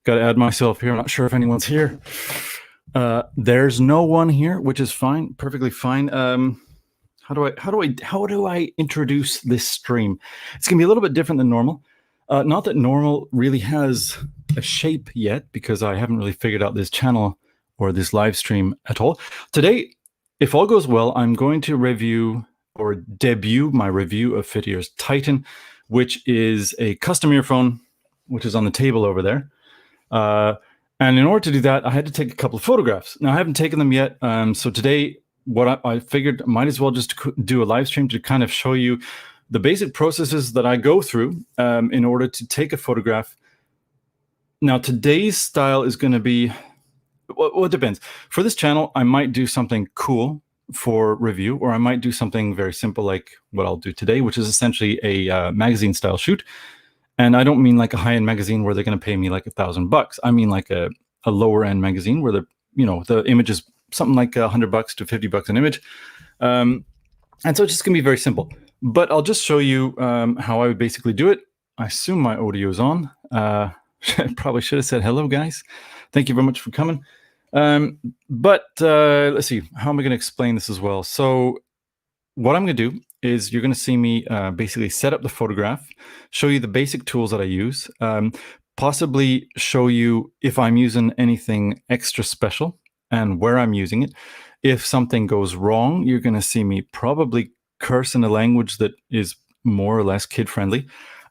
Got to add myself here. I'm not sure if anyone's here. There's no one here, which is fine, perfectly fine. How do I introduce this stream? It's gonna be a little bit different than normal. Not that normal really has a shape yet, because I haven't really figured out this channel or this live stream at all. Today, if all goes well, I'm going to review or debut my review of FitEar's Titan, which is a custom earphone, which is on the table over there. And in order to do that, I had to take a couple of photographs. Now, I haven't taken them yet. So today, what I figured might as well just do a live stream to kind of show you the basic processes that I go through in order to take a photograph. Now, today's style is going to be, well, it depends. For this channel, I might do something cool for review, or I might do something very simple like what I'll do today, which is essentially a magazine style shoot. And I don't mean like a high-end magazine where they're going to pay me like $1,000. I mean like a lower end magazine where the image is something like $100 to $50 an image. And so it's just going to be very simple. But I'll just show you how I would basically do it. I assume my audio is on. I probably should have said hello, guys. Thank you very much for coming. But let's see, how am I going to explain this as well? So what I'm going to do is you're going to see me basically set up the photograph, show you the basic tools that I use, possibly show you if I'm using anything extra special and where I'm using it. If something goes wrong, you're going to see me probably curse in a language that is more or less kid-friendly.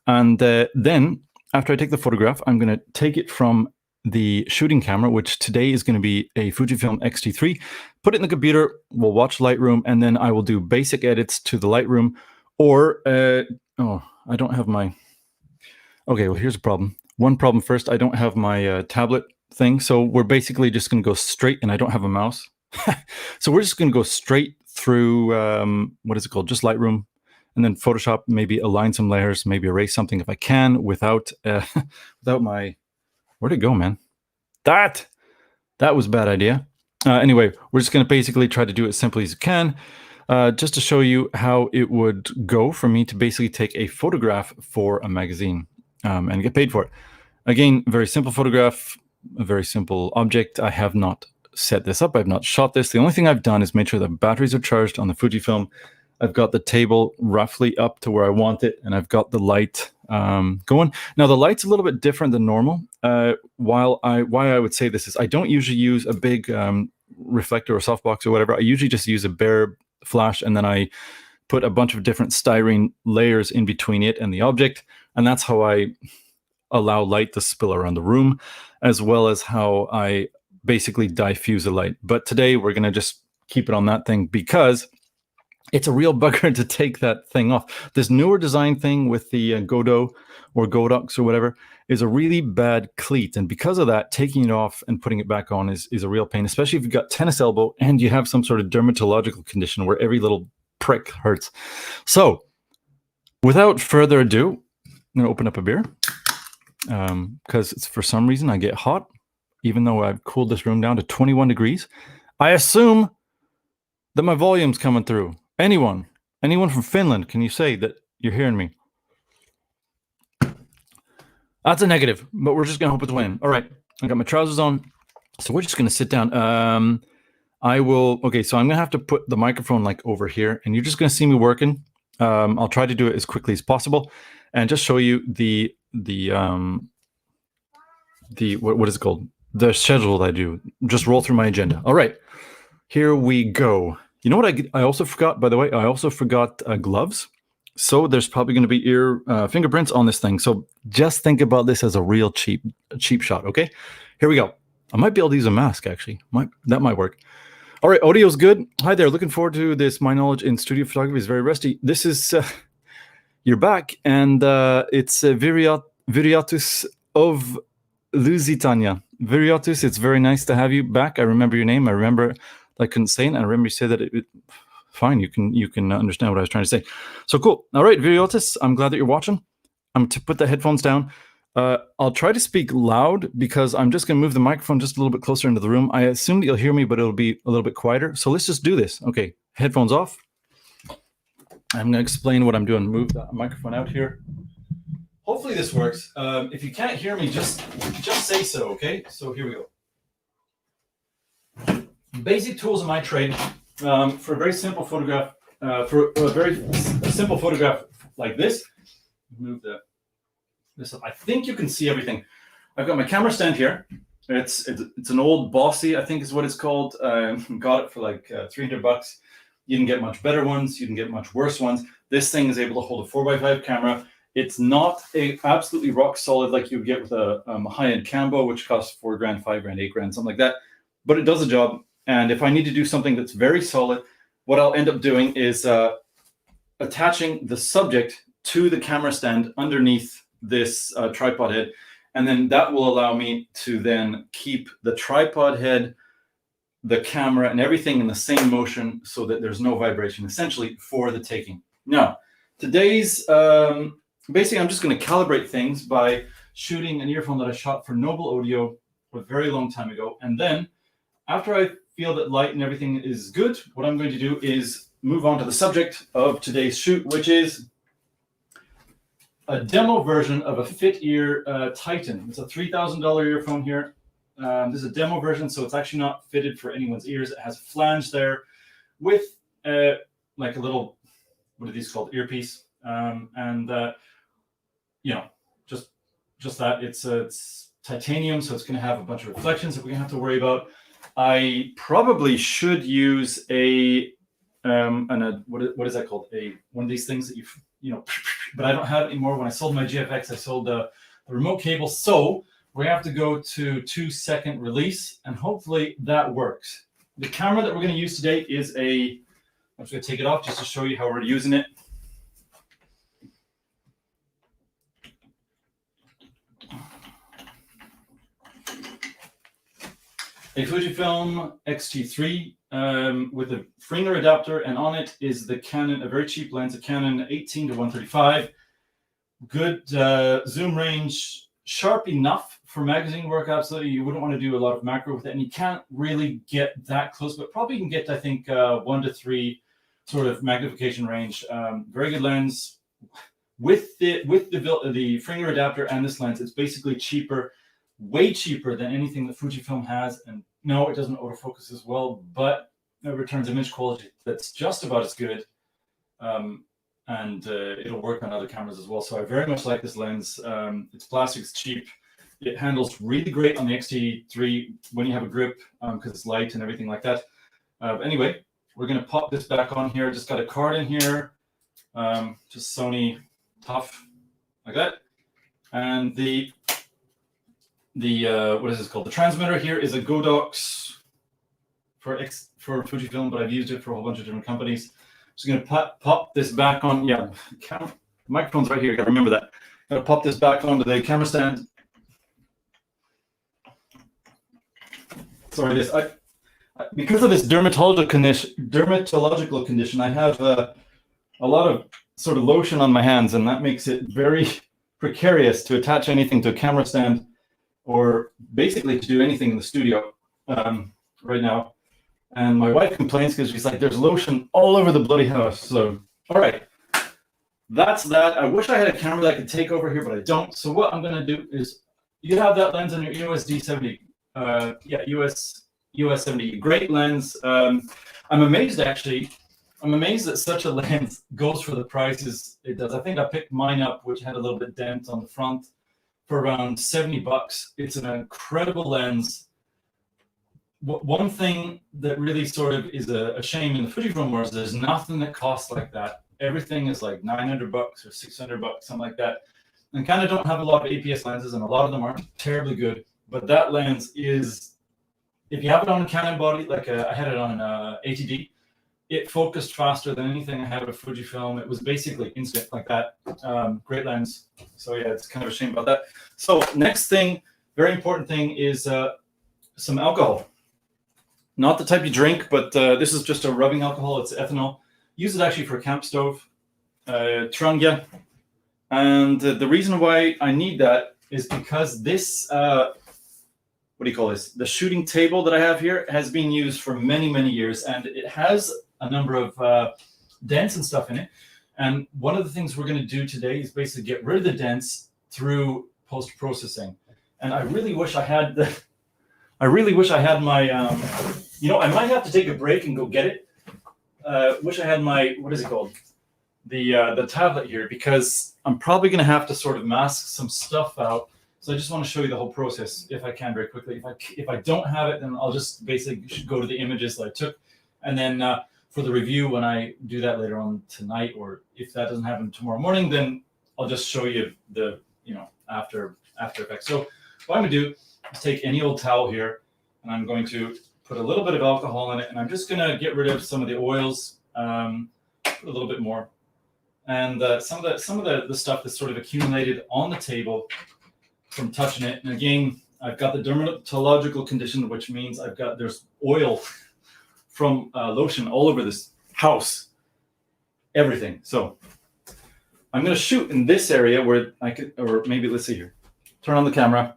And then after I take the photograph, I'm going to take it from the shooting camera, which today is going to be a Fujifilm X-T3, put it in the computer, we'll watch Lightroom, and then I will do basic edits to the Lightroom. Or, oh, I don't have my, okay, well, here's a problem. One problem first, I don't have my tablet thing, so we're basically just going to go straight, and I don't have a mouse. So we're just going to go straight through, what is it called, just Lightroom, and then Photoshop, maybe align some layers, maybe erase something if I can without without my, where'd it go, man? That was a bad idea. Anyway, we're just going to basically try to do it as simply as you can, just to show you how it would go for me to basically take a photograph for a magazine and get paid for it. Again, very simple photograph, a very simple object. I have not set this up. I've not shot this. The only thing I've done is made sure the batteries are charged on the Fujifilm. I've got the table roughly up to where I want it, and I've got the light going. Now, the light's a little bit different than normal. Why I would say this is I don't usually use a big reflector or softbox or whatever. I usually just use a bare flash, and then I put a bunch of different styrene layers in between it and the object, and that's how I allow light to spill around the room, as well as how I basically diffuse the light. But today we're going to just keep it on that thing because it's a real bugger to take that thing off. This newer design thing with the Godot or Godox or whatever is a really bad cleat. And because of that, taking it off and putting it back on is a real pain, especially if you've got tennis elbow and you have some sort of dermatological condition where every little prick hurts. So without further ado, I'm going to open up a beer because it's for some reason I get hot, even though I've cooled this room down to 21 degrees. I assume that my volume's coming through. Anyone from Finland, can you say that you're hearing me? That's a negative, but we're just going to hope it's winning. All right, I got my trousers on, so we're just going to sit down. Okay, so I'm going to have to put the microphone like over here, and you're just going to see me working. I'll try to do it as quickly as possible and just show you the what is it called? The schedule that I do. Just roll through my agenda. All right, here we go. You know what I also forgot, by the way? I also forgot gloves. So there's probably going to be ear fingerprints on this thing. So just think about this as a real cheap shot, okay? Here we go. I might be able to use a mask, actually. That might work. All right, audio's good. Hi there. Looking forward to this. My knowledge in studio photography is very rusty. This is, you're back, and it's Viriatus of Lusitania. Viriatus, it's very nice to have you back. I remember your name. I remember I couldn't say it, and I remember you said that it fine, you can understand what I was trying to say. So cool. All right, Viriotis, I'm glad that you're watching. I'm going to put the headphones down. I'll try to speak loud because I'm just going to move the microphone just a little bit closer into the room. I assume that you'll hear me, but it'll be a little bit quieter. So let's just do this. Okay, headphones off. I'm going to explain what I'm doing. Move that microphone out here. Hopefully hopefully this works. If you can't hear me, just say so, okay? So here we go. Basic tools in my trade for a very simple photograph, simple photograph like this. Move this up. I think you can see everything. I've got my camera stand here. It's an old Bossy, I think is what it's called. Got it for like $300. You can get much better ones. You can get much worse ones. This thing is able to hold a 4x5 camera. It's not a absolutely rock solid like you would get with a high-end Cambo, which costs $4 grand, $5 grand, $8 grand, something like that. But it does a job. And if I need to do something that's very solid, what I'll end up doing is attaching the subject to the camera stand underneath this tripod head. And then that will allow me to then keep the tripod head, the camera, and everything in the same motion so that there's no vibration, essentially, for the taking. Now, today's, basically, I'm just going to calibrate things by shooting an earphone that I shot for Noble Audio a very long time ago. And then, after I feel that light and everything is good, what I'm going to do is move on to the subject of today's shoot, which is a demo version of a FitEar Titan. It's a $3,000 earphone here. This is a demo version, so it's actually not fitted for anyone's ears. It has a flange there with like a little, what are these called, earpiece, and you know, just that. It's titanium, so it's going to have a bunch of reflections that we're going to have to worry about. I probably should use a what is that called? One of these things that you know, but I don't have it anymore. When I sold my GFX, I sold the remote cable, so we have to go to 2-second release, and hopefully that works. The camera that we're going to use today is I'm just going to take it off just to show you how we're using it. A Fujifilm X-T3 with a Firear adapter, and on it is the Canon, a very cheap lens, a Canon 18-135. Good zoom range, sharp enough for magazine work. Absolutely, you wouldn't want to do a lot of macro with it, and you can't really get that close, but probably you can get, I think, 1 to 3 sort of magnification range. Very good lens with the Firear adapter and this lens. It's basically cheaper, way cheaper than anything that Fujifilm has. And no, it doesn't autofocus as well, but it returns image quality that's just about as good. And it'll work on other cameras as well. So I very much like this lens. It's plastic, it's cheap. It handles really great on the X-T3 when you have a grip because it's light and everything like that. Anyway, we're going to pop this back on here. Just got a card in here, just Sony tough like that. And the what is this called? The transmitter here is a Godox for Fujifilm, but I've used it for a whole bunch of different companies. Just going to pop this back on. Yeah, the microphone's right here. You got to remember that. Got to pop this back onto the camera stand. Sorry, because of this dermatological condition, I have a lot of sort of lotion on my hands, and that makes it very precarious to attach anything to a camera stand, or basically to do anything in the studio right now. And my wife complains because she's like, there's lotion all over the bloody house. So, all right, that's that. I wish I had a camera that I could take over here, but I don't. So what I'm going to do is, you have that lens on your EOS D70. EOS 70, great lens. I'm amazed, actually. I'm amazed that such a lens goes for the prices it does. I think I picked mine up, which had a little bit dent on the front, for around $70. It's an incredible lens. One thing that really sort of is a shame in the Fujifilm world is there's nothing that costs like that. Everything is like $900 or $600, something like that. And kind of don't have a lot of APS lenses, and a lot of them aren't terribly good. But that lens is, if you have it on a Canon body, like I had it on ATD, it focused faster than anything I had with Fujifilm. It was basically instant like that. Great lens. So yeah, it's kind of a shame about that. So next thing, very important thing, is some alcohol. Not the type you drink, but this is just a rubbing alcohol. It's ethanol. Use it actually for a camp stove, Tranga. And the reason why I need that is because this, what do you call this? The shooting table that I have here has been used for many, many years, and it has a number of dents and stuff in it. And one of the things we're going to do today is basically get rid of the dents through post-processing. And I really wish I had my, you know, I might have to take a break and go get it. Wish I had my, what is it called? The tablet here, because I'm probably going to have to sort of mask some stuff out. So I just want to show you the whole process if I can very quickly. If I don't have it, then I'll just basically go to the images that I took. And then for the review, when I do that later on tonight, or if that doesn't happen tomorrow morning, then I'll just show you the, you know, After Effects. So what I'm going to do is take any old towel here, and I'm going to put a little bit of alcohol in it, and I'm just going to get rid of some of the oils, put a little bit more, and some of the stuff that's sort of accumulated on the table from touching it. And again, I've got the dermatological condition, which means there's oil from lotion all over this house, everything. So I'm going to shoot in this area where I could, or maybe let's see here. Turn on the camera.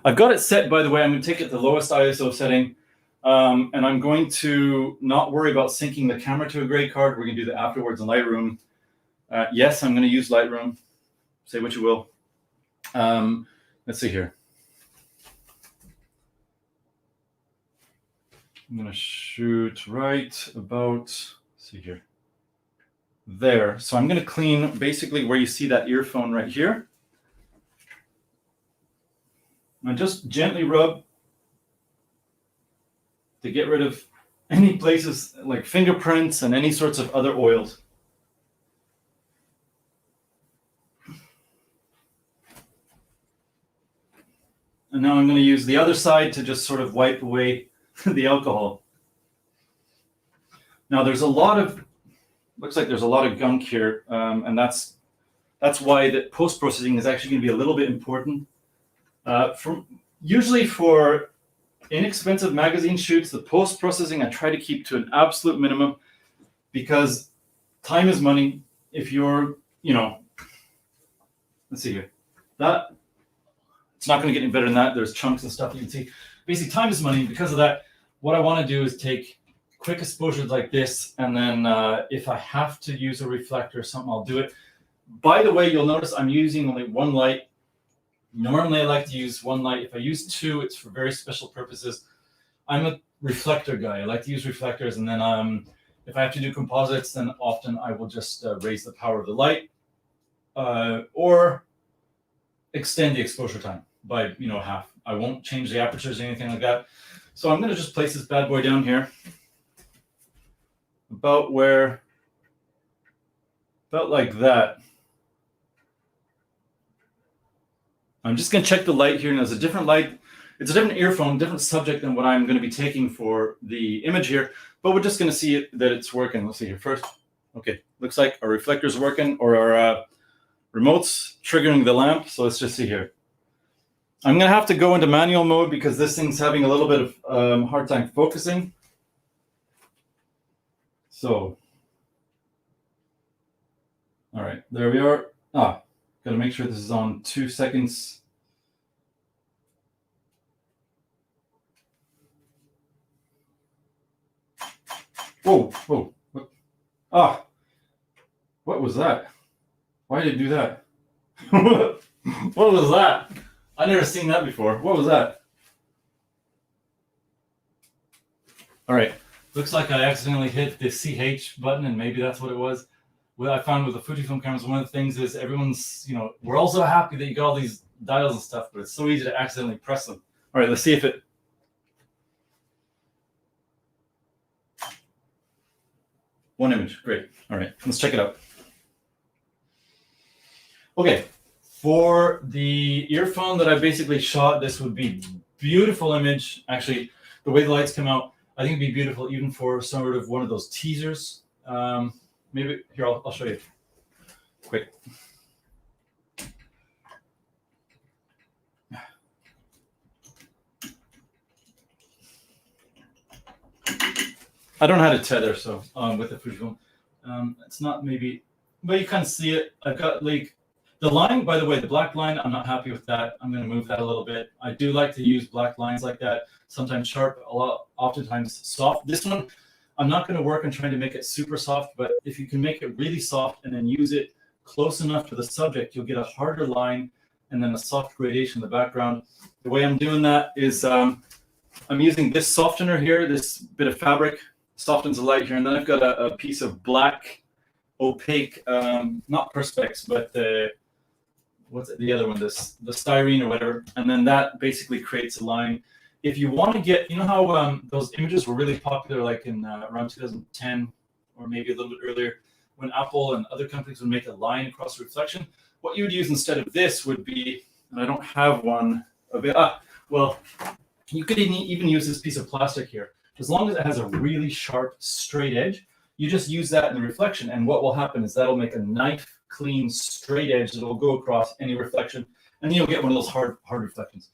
I've got it set, by the way. I'm going to take it to the lowest ISO setting, and I'm going to not worry about syncing the camera to a grade card. We're going to do that afterwards in Lightroom. Yes, I'm going to use Lightroom. Say what you will. Let's see here. I'm going to shoot right about, let's see here, there. So I'm going to clean basically where you see that earphone right here. And just gently rub to get rid of any places like fingerprints and any sorts of other oils. And now I'm going to use the other side to just sort of wipe away the alcohol. Now there's a lot of, looks like there's a lot of gunk here, and that's why the post-processing is actually going to be a little bit important. Usually for inexpensive magazine shoots, the post-processing I try to keep to an absolute minimum, because time is money. If you're, you know, let's see here, that it's not going to get any better than that. There's chunks and stuff you can see. Basically, time is money. Because of that, what I want to do is take quick exposures like this, and then if I have to use a reflector or something, I'll do it. By the way, you'll notice I'm using only one light. Normally, I like to use one light. If I use two, it's for very special purposes. I'm a reflector guy. I like to use reflectors, and then if I have to do composites, then often I will just raise the power of the light or extend the exposure time by, you know, half. I won't change the apertures or anything like that. So I'm going to just place this bad boy down here, about like that. I'm just going to check the light here, and there's a different light. It's a different earphone, different subject than what I'm going to be taking for the image here, but we're just going to see that it's working. Let's see here first. Okay, looks like our reflector's working, or our remote's triggering the lamp. So let's just see here. I'm going to have to go into manual mode because this thing's having a little bit of hard time focusing. So, all right, there we are. Got to make sure this is on 2 seconds. Whoa, whoa. What? What was that? Why did it do that? What was that? I've never seen that before. What was that? All right. Looks like I accidentally hit the CH button, and maybe that's what it was. What I found with the Fujifilm cameras, one of the things is everyone's, you know, we're all so happy that you got all these dials and stuff, but it's so easy to accidentally press them. All right, let's see if it. One image. Great. All right, let's check it out. Okay. For the earphone that I basically shot, this would be beautiful image. Actually, the way the lights come out, I think it'd be beautiful even for sort of one of those teasers. Maybe here, I'll show you quick. I don't know how to tether, so with the Fujifilm, it's not maybe, but you kind of see it. I've got like the line, by the way, the black line, I'm not happy with that. I'm going to move that a little bit. I do like to use black lines like that, sometimes sharp, oftentimes soft. This one, I'm not going to work on trying to make it super soft, but if you can make it really soft and then use it close enough to the subject, you'll get a harder line and then a soft gradation in the background. The way I'm doing that is I'm using this softener here, this bit of fabric softens the light here, and then I've got a piece of black opaque, not perspex, but what's it, the other one, the styrene or whatever, and then that basically creates a line. If you want to get, you know how those images were really popular, like in around 2010 or maybe a little bit earlier, when Apple and other companies would make a line across the reflection? What you would use instead of this would be, and I don't have one of it. Well, you could even use this piece of plastic here. As long as it has a really sharp, straight edge, you just use that in the reflection, and what will happen is that'll make a knife clean, straight edge that will go across any reflection, and you'll get one of those hard reflections.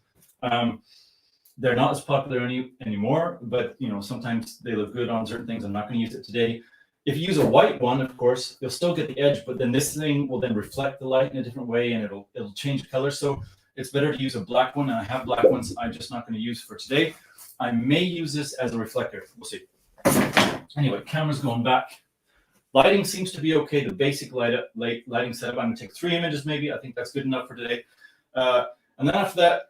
They're not as popular anymore, but you know, sometimes they look good on certain things. I'm not going to use it today. If you use a white one, of course, you'll still get the edge, but then this thing will then reflect the light in a different way, and it'll change color. So it's better to use a black one, and I have black ones I'm just not going to use for today. I may use this as a reflector. We'll see. Anyway, camera's going back. Lighting seems to be okay. The basic lighting setup. I'm going to take 3 images maybe. I think that's good enough for today. And then after that,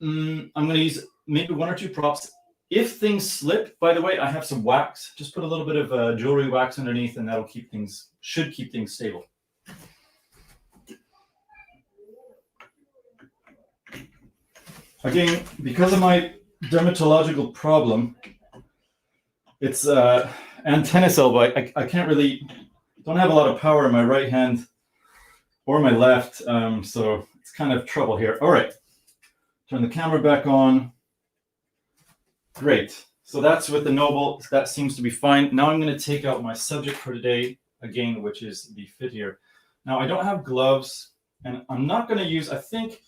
I'm going to use maybe 1 or 2 props. If things slip, by the way, I have some wax. Just put a little bit of jewelry wax underneath, and that'll should keep things stable. Again, because of my dermatological problem, it's and tennis elbow. I can't really, don't have a lot of power in my right hand or my left, so it's kind of trouble here. All right, turn the camera back on. Great. So that's with the Noble. That seems to be fine. Now I'm going to take out my subject for today again, which is the Fitear. Now I don't have gloves, and I'm not going to use. I think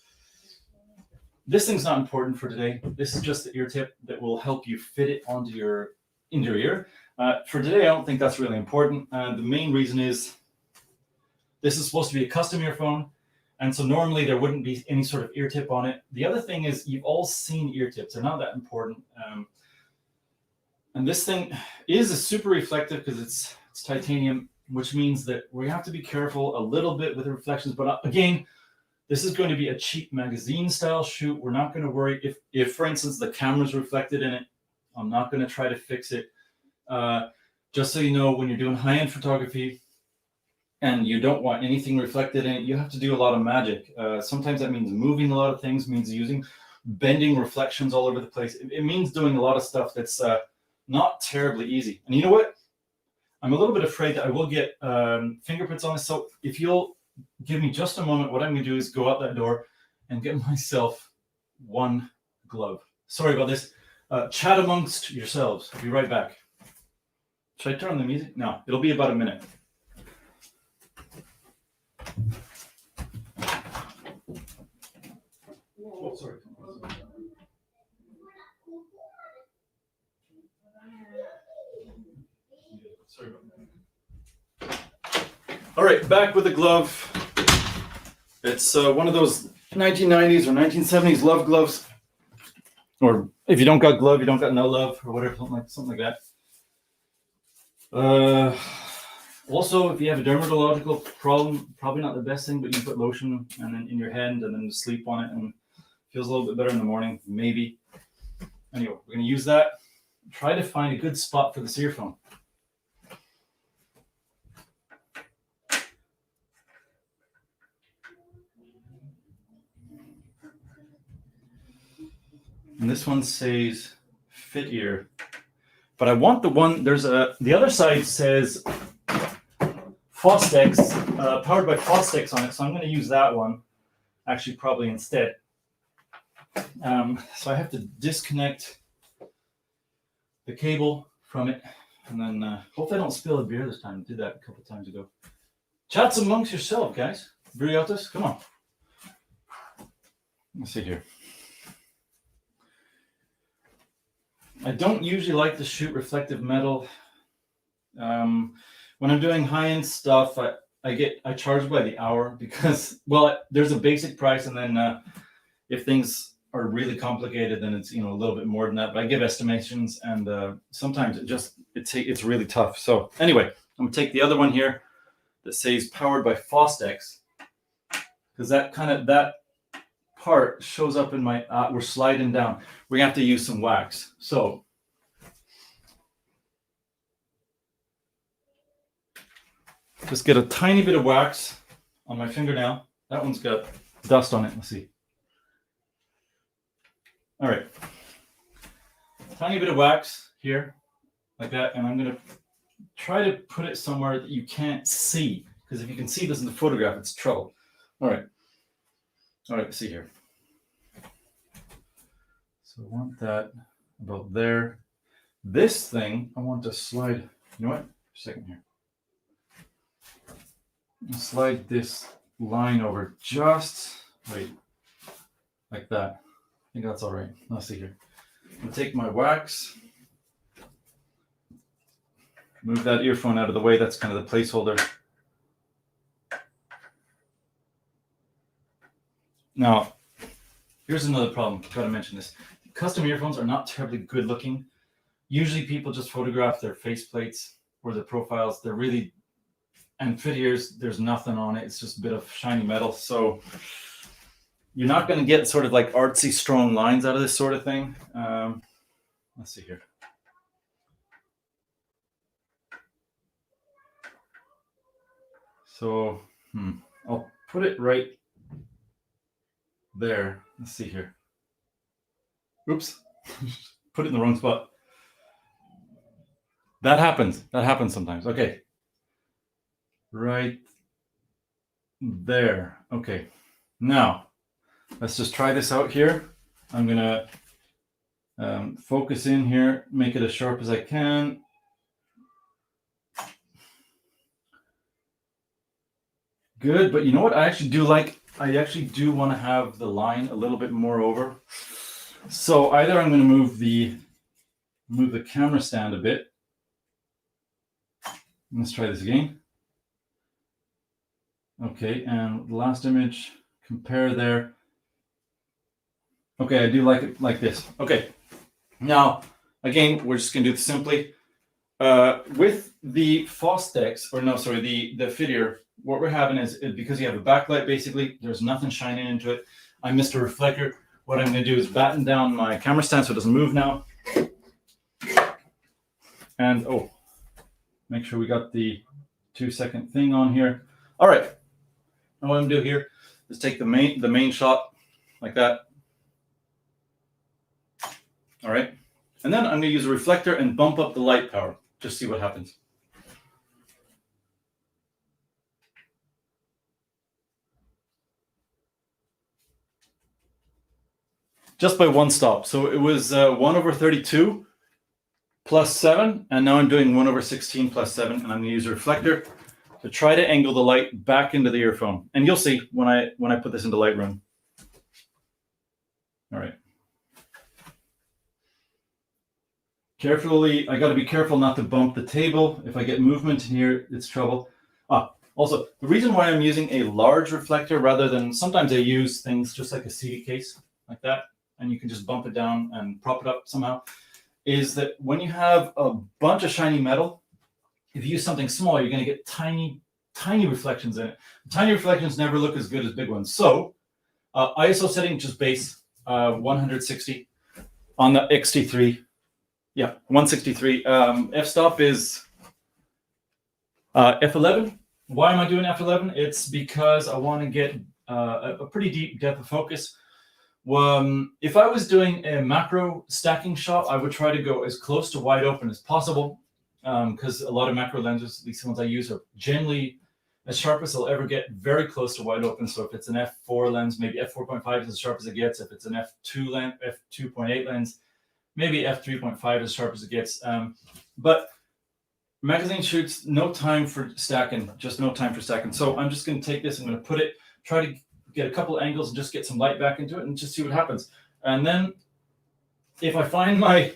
this thing's not important for today. This is just the ear tip that will help you fit it onto your ear. For today, I don't think that's really important. The main reason is this is supposed to be a custom earphone, and so normally there wouldn't be any sort of ear tip on it. The other thing is you've all seen ear tips. They're not that important. And this thing is a super reflective because it's titanium, which means that we have to be careful a little bit with the reflections. But again, this is going to be a cheap magazine style shoot. We're not going to worry if, for instance, the camera's reflected in it. I'm not going to try to fix it. Just so you know, when you're doing high-end photography and you don't want anything reflected in it, you have to do a lot of magic. Sometimes that means moving a lot of things, means bending reflections all over the place. It means doing a lot of stuff that's not terribly easy. And you know what? I'm a little bit afraid that I will get fingerprints on this. So if you'll give me just a moment, what I'm going to do is go out that door and get myself one glove. Sorry about this. Chat amongst yourselves. I'll be right back. Should I turn on the music? No, it'll be about a minute. Oh, sorry. Sorry about that. All right, back with the glove. It's one of those 1990s or 1970s love gloves. Or if you don't got glove, you don't got no love, or whatever, something like that. Also, if you have a dermatological problem, probably not the best thing, but you can put lotion and then in your hand and then sleep on it, and it feels a little bit better in the morning, maybe. Anyway, we're going to use that. Try to find a good spot for this earphone. And this one says Fitear, but I want the one, the other side says Fauxtaku, powered by Fauxtaku on it, so I'm going to use that one, actually probably instead. So I have to disconnect the cable from it, and then hopefully I don't spill a beer this time. I did that a couple of times ago. Chats amongst yourself, guys. Briotas, come on. Let's see here. I don't usually like to shoot reflective metal. When I'm doing high-end stuff, I charge by the hour because, well, there's a basic price, and then if things are really complicated, then it's a little bit more than that. But I give estimations, and sometimes it's really tough. So anyway, I'm gonna take the other one here, that says powered by Fauxtaku, because that part shows up in my, we're sliding down. We're gonna have to use some wax. So just get a tiny bit of wax on my fingernail. That one's got dust on it. Let's see. All right. Tiny bit of wax here, like that. And I'm going to try to put it somewhere that you can't see. Because if you can see this in the photograph, it's trouble. All right. All right, let's see here. So I want that about there. This thing, I want to slide. You know what? A second here. Slide this line over just, wait, like that. I think that's all right. Let's see here. I'm going to take my wax, move that earphone out of the way. That's kind of the placeholder. Now, here's another problem. I've got to mention this. Custom earphones are not terribly good looking. Usually people just photograph their faceplates or their profiles. They're really, and FitEar's, there's nothing on it. It's just a bit of shiny metal. So you're not going to get sort of like artsy strong lines out of this sort of thing. Let's see here. So I'll put it right there. Let's see here. Oops, put it in the wrong spot. That happens. That happens sometimes. Okay. Right there. Okay. Now, let's just try this out here. I'm going to focus in here, make it as sharp as I can. Good, but you know what I actually do like? I actually do want to have the line a little bit more over. So either I'm going to move the camera stand a bit. Let's try this again. Okay, and the last image, compare there. Okay, I do like it like this. Okay, now, again, we're just going to do this simply. With the Fauxtaku, or no, sorry, the FitEar, what we're having is, because you have a backlight, basically, there's nothing shining into it. I missed a reflector. What I'm going to do is batten down my camera stand so it doesn't move now. And, oh, make sure we got the 2-second thing on here. All right. Now what I'm going to do here is take the main shot like that. All right. And then I'm going to use a reflector and bump up the light power. Just see what happens. Just by one stop. So it was 1/32 plus 7, and now I'm doing 1/16 plus 7, and I'm going to use a reflector to try to angle the light back into the earphone. And you'll see when I put this into Lightroom. All right. Carefully, I got to be careful not to bump the table. If I get movement here, it's trouble. Also, the reason why I'm using a large reflector rather than, sometimes I use things just like a CD case, like that, and you can just bump it down and prop it up somehow, is that when you have a bunch of shiny metal, if you use something small, you're going to get tiny, tiny reflections in it. Tiny reflections never look as good as big ones. So ISO setting, just base 160 on the XT3. Yeah, 163. F-stop is F11. Why am I doing F11? It's because I want to get a pretty deep depth of focus. If I was doing a macro stacking shot, I would try to go as close to wide open as possible, because a lot of macro lenses, at least the ones I use, are generally as sharp as they'll ever get, very close to wide open. So if it's an f4 lens, maybe f4.5 is as sharp as it gets. If it's an f2 lens, f2.8 lens, maybe f3.5 as sharp as it gets. But magazine shoots, no time for stacking, just no time for stacking. So I'm just going to take this, I'm going to put it, try to get a couple of angles and just get some light back into it and just see what happens. And then if I find my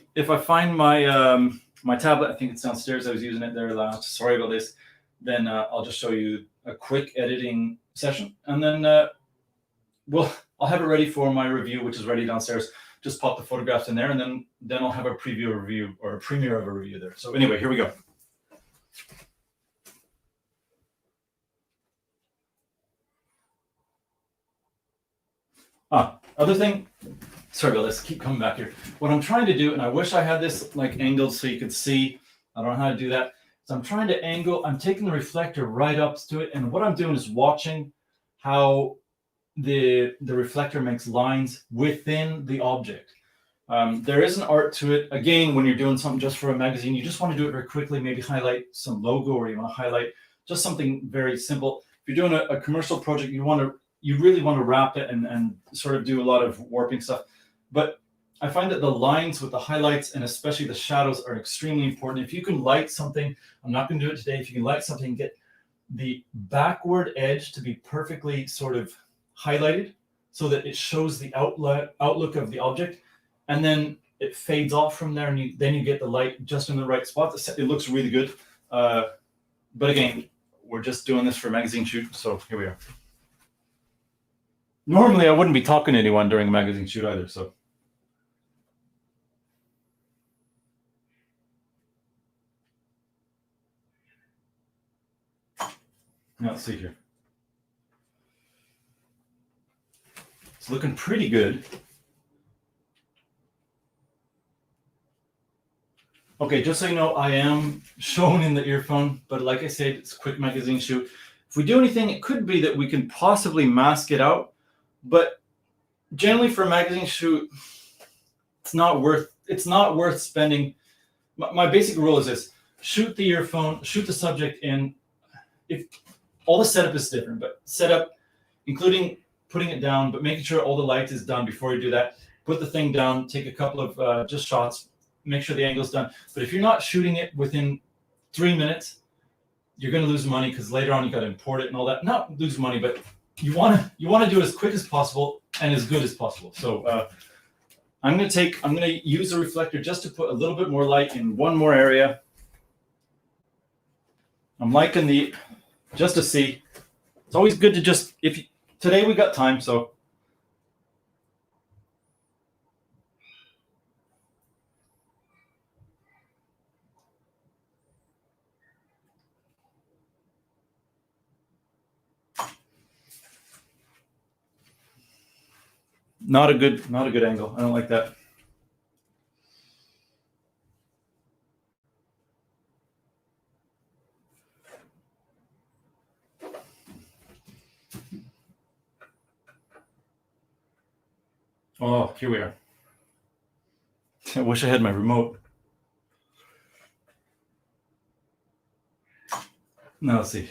my tablet, I think it's downstairs, I was using it there last, sorry about this, then I'll just show you a quick editing session. And then I'll have it ready for my review, which is ready downstairs. Just pop the photographs in there, and then I'll have a preview review or a premiere of a review there. So anyway, here we go. Other thing, sorry about this, keep coming back here. What I'm trying to do, and I wish I had this like angled so you could see, I don't know how to do that. So I'm trying to angle, I'm taking the reflector right up to it, and what I'm doing is watching how the reflector makes lines within the object. There is an art to it. Again, when you're doing something just for a magazine, you just want to do it very quickly, maybe highlight some logo, or you want to highlight just something very simple. If you're doing a commercial project, you really want to wrap it and sort of do a lot of warping stuff. But I find that the lines with the highlights and especially the shadows are extremely important. If you can light something, I'm not going to do it today. If you can light something, get the backward edge to be perfectly sort of highlighted so that it shows the outlook of the object, and then it fades off from there, and then you get the light just in the right spot. It looks really good. But again, we're just doing this for a magazine shoot, so here we are. Normally, I wouldn't be talking to anyone during a magazine shoot either, so. Now, let's see here. It's looking pretty good. Okay, just so you know, I am shown in the earphone, but like I said, it's a quick magazine shoot. If we do anything, it could be that we can possibly mask it out, but generally for a magazine shoot, it's not worth spending. My basic rule is this: shoot the earphone, shoot the subject in. If all the setup is different, but setup, including putting it down, but making sure all the light is done before you do that. Put the thing down, take a couple of just shots, make sure the angle's done. But if you're not shooting it within 3 minutes, you're going to lose money, because later on you got to import it and all that. Not lose money, but you want to do it as quick as possible and as good as possible. So I'm going to use a reflector just to put a little bit more light in one more area. I'm liking just to see. It's always good to today we got time, so. Not a good angle. I don't like that. Oh, here we are. I wish I had my remote. Now let's see.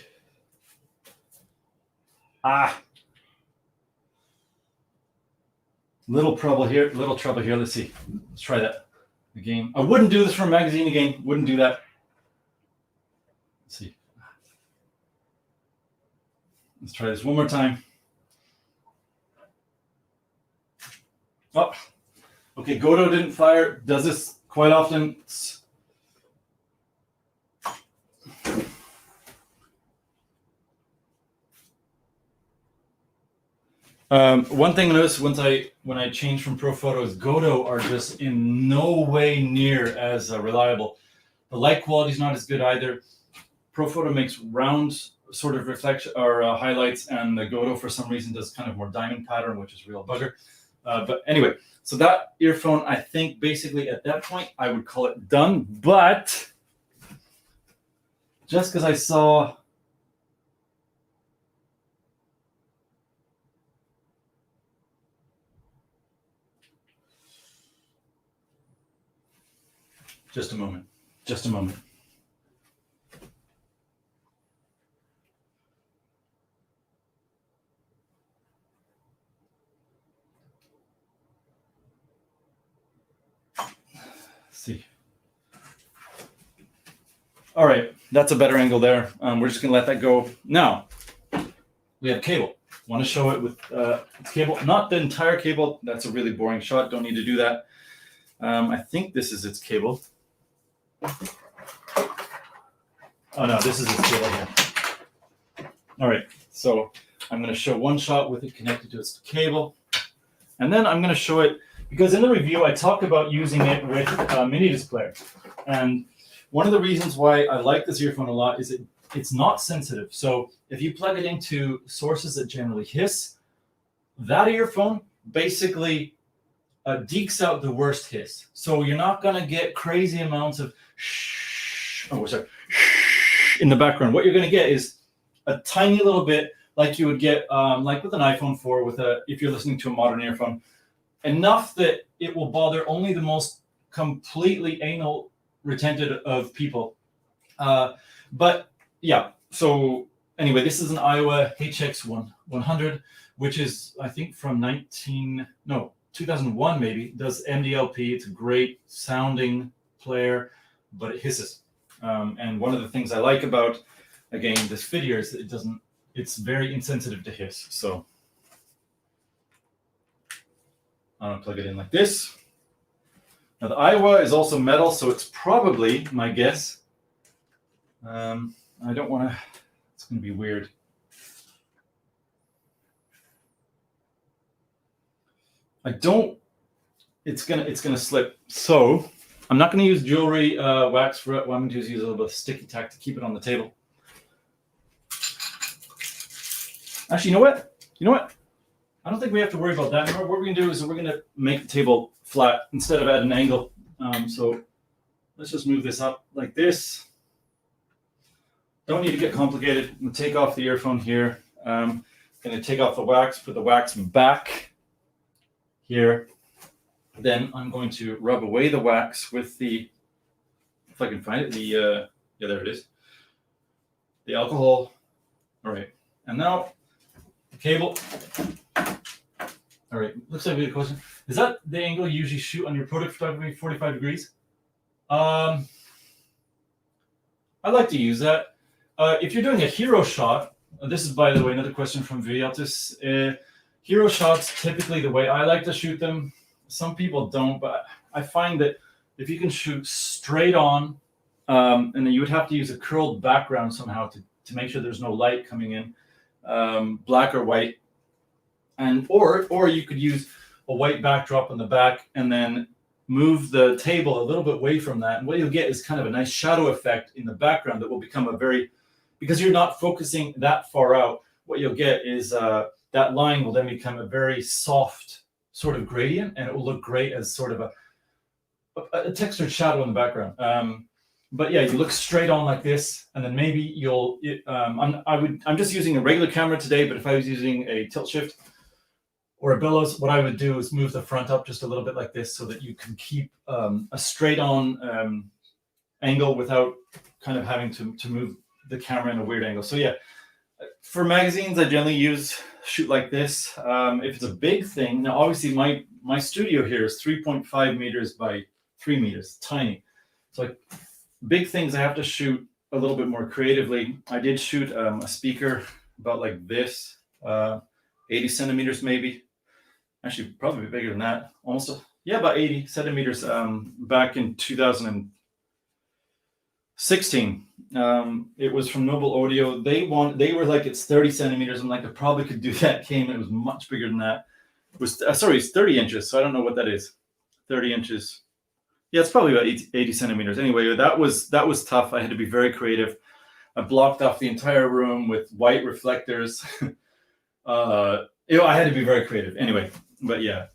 Little trouble here. Let's see. Let's try that again. I wouldn't do this for a magazine again. Wouldn't do that. Let's see. Let's try this one more time. Oh, okay. Godot didn't fire. Does this quite often. One thing I noticed when I changed from Pro Photos, Godot are just in no way near as reliable. The light quality is not as good either. Pro Photo makes round sort of reflection or highlights, and the Godot for some reason does kind of more diamond pattern, which is real bugger. But anyway, so that earphone, I think basically at that point I would call it done. But just because I saw. Just a moment. See. All right, that's a better angle there. We're just gonna let that go. Now, we have cable. Want to show it with its cable, not the entire cable. That's a really boring shot. Don't need to do that. I think this is its cable. Oh no, this is its cable here. All right, so I'm going to show one shot with it connected to its cable, and then I'm going to show it because in the review I talk about using it with a mini disc player, and one of the reasons why I like this earphone a lot is it's not sensitive. So if you plug it into sources that generally hiss, that earphone basically dekes out the worst hiss. So you're not going to get crazy amounts of in the background. What you're going to get is a tiny little bit, like you would get like with an iPhone 4 with if you're listening to a modern earphone, enough that it will bother only the most completely anal retentive of people. But yeah, so anyway, this is an Iowa HX100, which is, I think, from 2001 maybe. Does MDLP. It's a great sounding player, but it hisses. And one of the things I like about, again, this FitEar's, it's very insensitive to hiss. So I'm gonna plug it in like this. Now the Iowa is also metal, so it's probably, my guess, I don't want to, it's going to be weird. It's gonna slip. So I'm not going to use jewelry wax for it. What I'm going to do is use a little bit of sticky tack to keep it on the table. Actually, you know what? I don't think we have to worry about that anymore. What we're going to do is we're going to make the table flat instead of at an angle. So let's just move this up like this. Don't need to get complicated. I'm going to take off the earphone here. I'm going to take off the wax, put the wax back here. Then I'm going to rub away the wax with the, if I can find it, yeah, there it is. The alcohol. All right. And now the cable. All right, looks like we have a question. Is that the angle you usually shoot on your product photography, 45 degrees? I like to use that. If you're doing a hero shot, this is, by the way, another question from Viatis. Hero shots, typically the way I like to shoot them, some people don't, but I find that if you can shoot straight on, and then you would have to use a curled background somehow to make sure there's no light coming in, black or white. And or you could use a white backdrop on the back and then move the table a little bit away from that. And what you'll get is kind of a nice shadow effect in the background that will become a very, because you're not focusing that far out, what you'll get is that line will then become a very soft sort of gradient, and it will look great as sort of a textured shadow in the background. But yeah, you look straight on like this, and then maybe you'll. I'm just using a regular camera today, but if I was using a tilt shift or a bellows, what I would do is move the front up just a little bit like this, so that you can keep a straight on angle without kind of having to move the camera in a weird angle. So yeah, for magazines, I generally shoot like this. If it's a big thing, now obviously my studio here is 3.5 meters by 3 meters, tiny. So like big things, I have to shoot a little bit more creatively. I did shoot a speaker about like this, 80 centimeters maybe. Actually, probably bigger than that. Almost, about 80 centimeters back in 2016. It was from Noble Audio. They were like, it's 30 centimeters. I'm like, I probably could do that. It was much bigger than that. It was it's 30 inches. So I don't know what that is. 30 inches. Yeah, it's probably about 80 centimeters. Anyway, that was tough. I had to be very creative. I blocked off the entire room with white reflectors. I had to be very creative. Anyway, but yeah.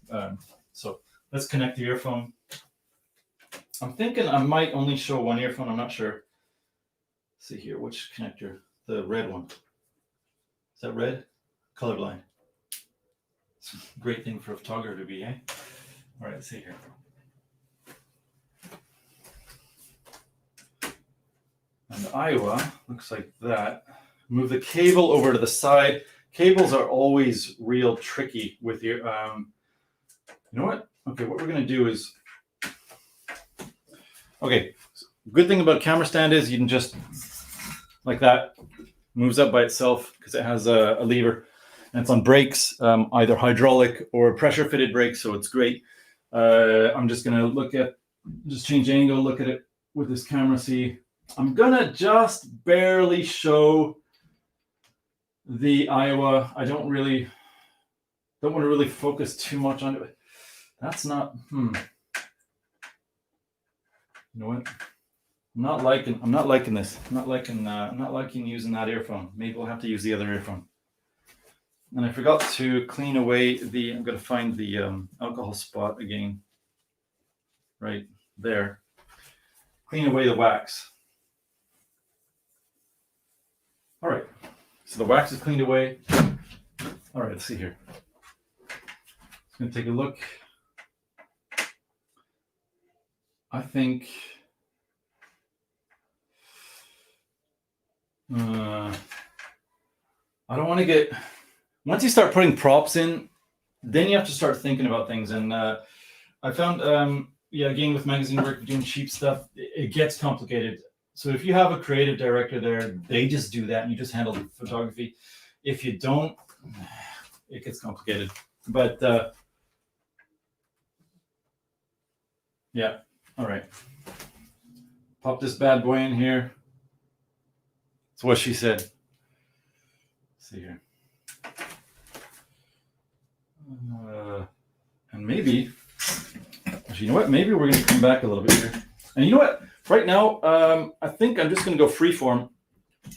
So let's connect the earphone. I'm thinking I might only show one earphone. I'm not sure. Let's see here, which connector? The red one. Is that red? Colorblind. It's a great thing for a photographer to be, eh? All right, let's see here. And the Iowa looks like that. Move the cable over to the side. Cables are always real tricky with your. You know what? Okay, what we're gonna do is. Okay, good thing about camera stand is you can just like that, moves up by itself because it has a lever, and it's on brakes, either hydraulic or pressure fitted brakes, so it's great. I'm just gonna just change angle, look at it with this camera. See, I'm gonna just barely show the Iowa. I don't want to really focus too much on it. That's not. You know what? I'm not liking this. I'm not liking using that earphone. Maybe we'll have to use the other earphone. And I forgot to clean away I'm going to find the alcohol spot again. Right there. Clean away the wax. All right. So the wax is cleaned away. All right, let's see here. Just going to take a look. I think I don't want to get, once you start putting props in, then you have to start thinking about things. And I found, again, with magazine work, doing cheap stuff, it gets complicated. So if you have a creative director there, they just do that and you just handle the photography. If you don't, it gets complicated. But yeah, all right. Pop this bad boy in here. That's what she said. Let's see here. And maybe, actually, you know what? Maybe we're going to come back a little bit here. And you know what? Right now, I think I'm just going to go freeform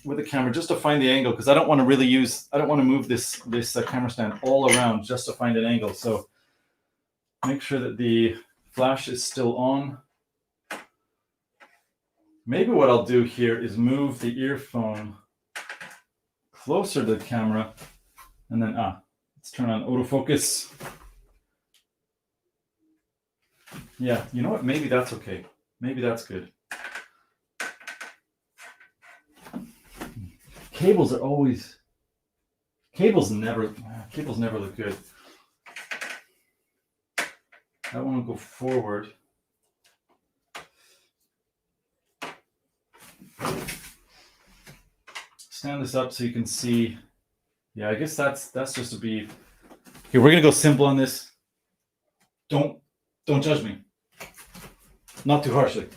with the camera just to find the angle, because I don't want to really I don't want to move this camera stand all around just to find an angle. So make sure that the flash is still on. Maybe what I'll do here is move the earphone closer to the camera, and then let's turn on autofocus. Yeah, you know what? Maybe that's okay. Maybe that's good. Cables never look good. I want to go forward. Stand this up so you can see. Yeah, I guess that's just to be. Okay, we're gonna go simple on this. Don't judge me. Not too harshly.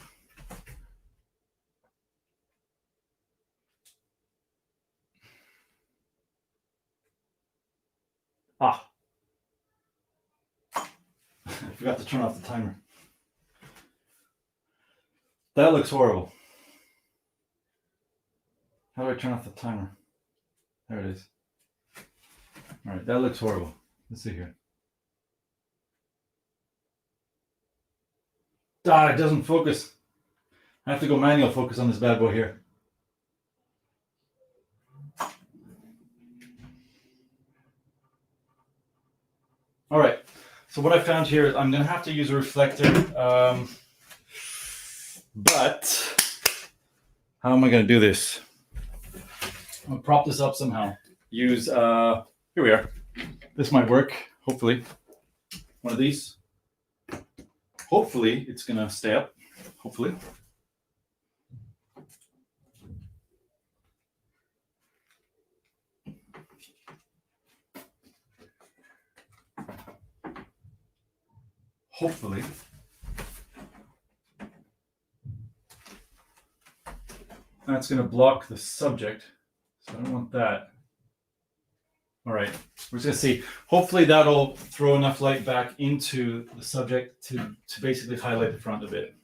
I forgot to turn off the timer. That looks horrible. How do I turn off the timer? There it is. All right, that looks horrible. Let's see here. It doesn't focus. I have to go manual focus on this bad boy here. All right, so what I found here is I'm going to have to use a reflector, but how am I going to do this? I'm going to prop this up somehow. Use, here we are. This might work, hopefully. One of these. Hopefully it's going to stay up, hopefully. Hopefully. That's going to block the subject, so I don't want that. All right, we're just going to see. Hopefully that'll throw enough light back into the subject to basically highlight the front a bit.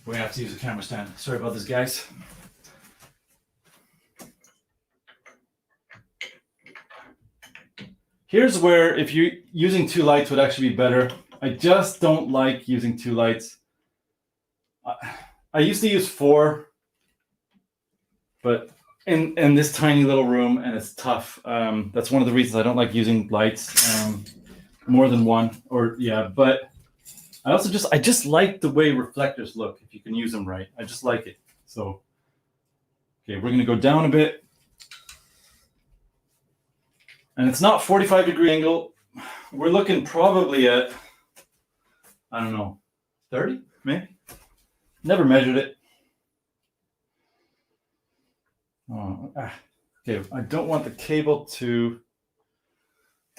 We're going to have to use a camera stand. Sorry about this, guys. Here's where, if you're using two lights, would actually be better. I just don't like using two lights. I used to use 4, but in this tiny little room, and it's tough. That's one of the reasons I don't like using lights, more than one. But I just like the way reflectors look if you can use them right. I just like it. So, okay, we're gonna go down a bit. And it's not 45-degree angle. We're looking probably at, I don't know, 30 maybe? Never measured it. Okay, I don't want the cable to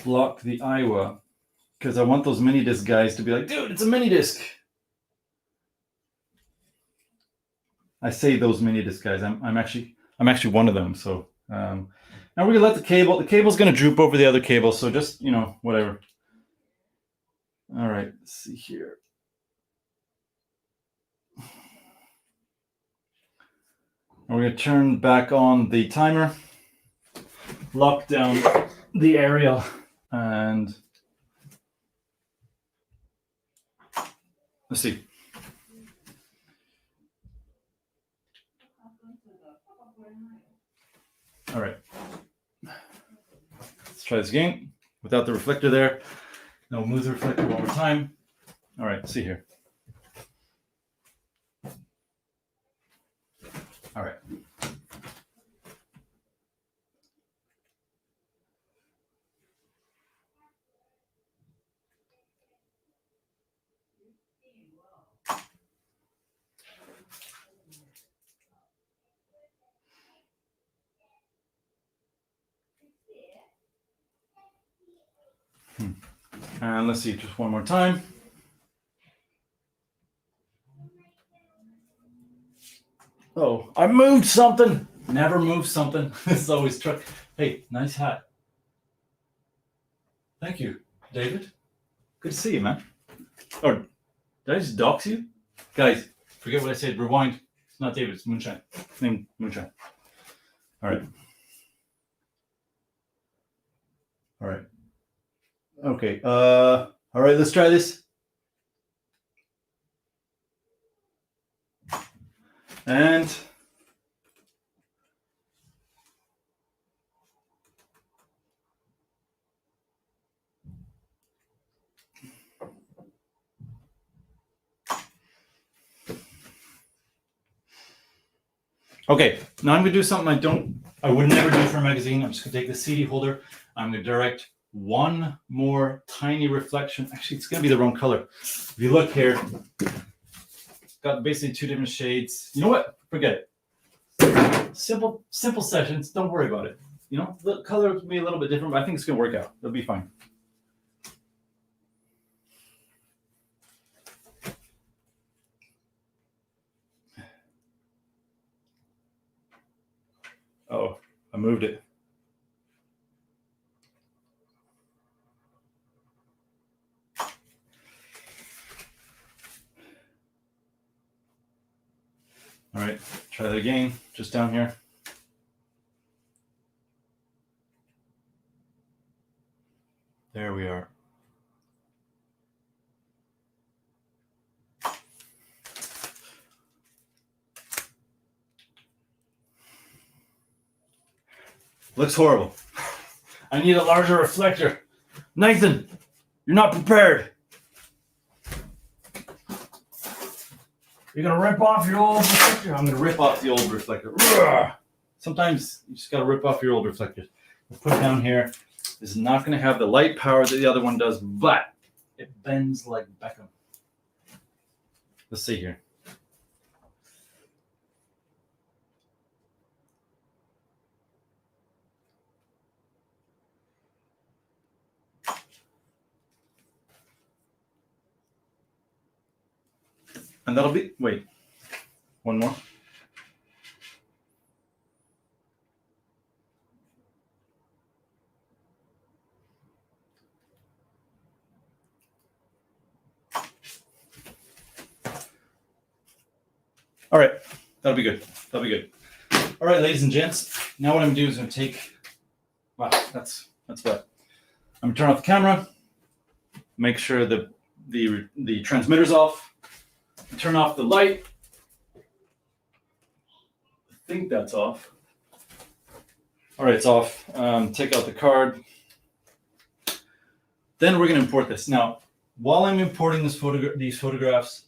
block the Iowa because I want those mini disc guys to be like, dude, it's a mini disc. I say those mini disc guys. I'm actually one of them. So now we're gonna let the cable's gonna droop over the other cable. So just, you know, whatever. All right, let's see here. And we're gonna turn back on the timer, lock down the aerial, and let's see. All right, let's try this again without the reflector there. Now we'll move the reflector one more time. All right, let's see here. All right. And let's see, just one more time. Oh, I moved something. Never move something. It's always trick. Hey, nice hat. Thank you, David. Good to see you, man. Or did I just dox you? Guys, forget what I said. Rewind. It's not David, it's Moonshine. It's named Moonshine. All right. All right. Okay. All right, let's try this. And okay, now I'm gonna do something I would never do for a magazine. I'm just gonna take the CD holder. I'm gonna direct one more tiny reflection. Actually, it's gonna be the wrong color. If you look here, got basically two different shades. You know what? Forget it. Simple sessions. Don't worry about it. You know, the color will be a little bit different, but I think it's gonna work out. It'll be fine. Oh, I moved it. All right, try that again, just down here. There we are. Looks horrible. I need a larger reflector. Nathan, you're not prepared. You're gonna rip off your old reflector? I'm gonna rip off the old reflector. Sometimes you just gotta rip off your old reflectors. We'll put it down here. This is not gonna have the light power that the other one does, but it bends like Beckham. Let's see here. And that'll be, wait, one more. All right, that'll be good. That'll be good. All right, ladies and gents. Now what I'm gonna do is I'm gonna take, wow, that's what. I'm gonna turn off the camera, make sure the transmitter's off, turn off the light. I think that's off. All right, it's off. Take out the card. Then we're gonna import this. Now, while I'm importing these photographs,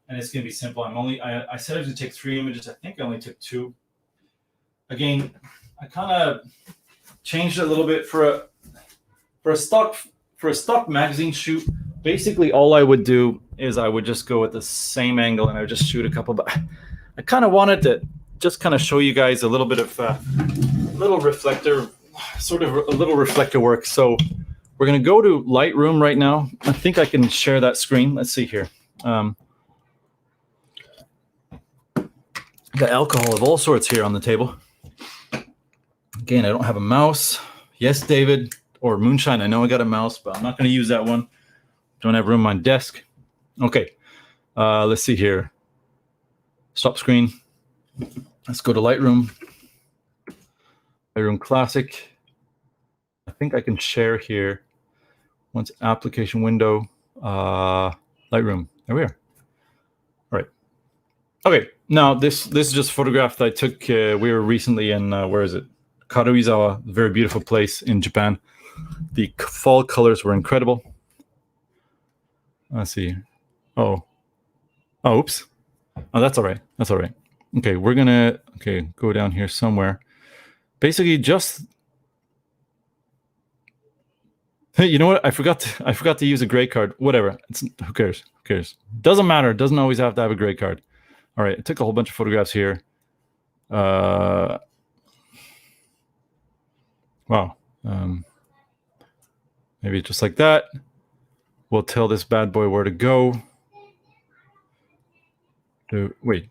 and it's gonna be simple. I said I was gonna take 3 images. I think I only took 2. Again, I kind of changed it a little bit for a stock magazine shoot. Basically, all I would do is I would just go at the same angle and I would just shoot a couple. But I kind of wanted to just kind of show you guys a little bit of little reflector, sort of a little reflector work. So we're going to go to Lightroom right now. I think I can share that screen. Let's see here. Got alcohol of all sorts here on the table. Again, I don't have a mouse. Yes, David, or moonshine. I know I got a mouse, but I'm not going to use that one. Don't have room on my desk. Okay, let's see here. Stop screen. Let's go to Lightroom. Lightroom Classic. I think I can share here. Once application window, Lightroom. There we are. All right. Okay. Now this is just a photograph that I took. We were recently in where is it? Karuizawa, a very beautiful place in Japan. The fall colors were incredible. Let's see. Oh, oops. Oh, that's all right. That's all right. Okay, we're gonna go down here somewhere. Basically, just hey, you know what? I forgot to use a gray card. Whatever. Who cares? Who cares? Doesn't matter. It doesn't always have to have a gray card. All right. I took a whole bunch of photographs here. Wow. Maybe just like that. We'll tell this bad boy where to go. Wait.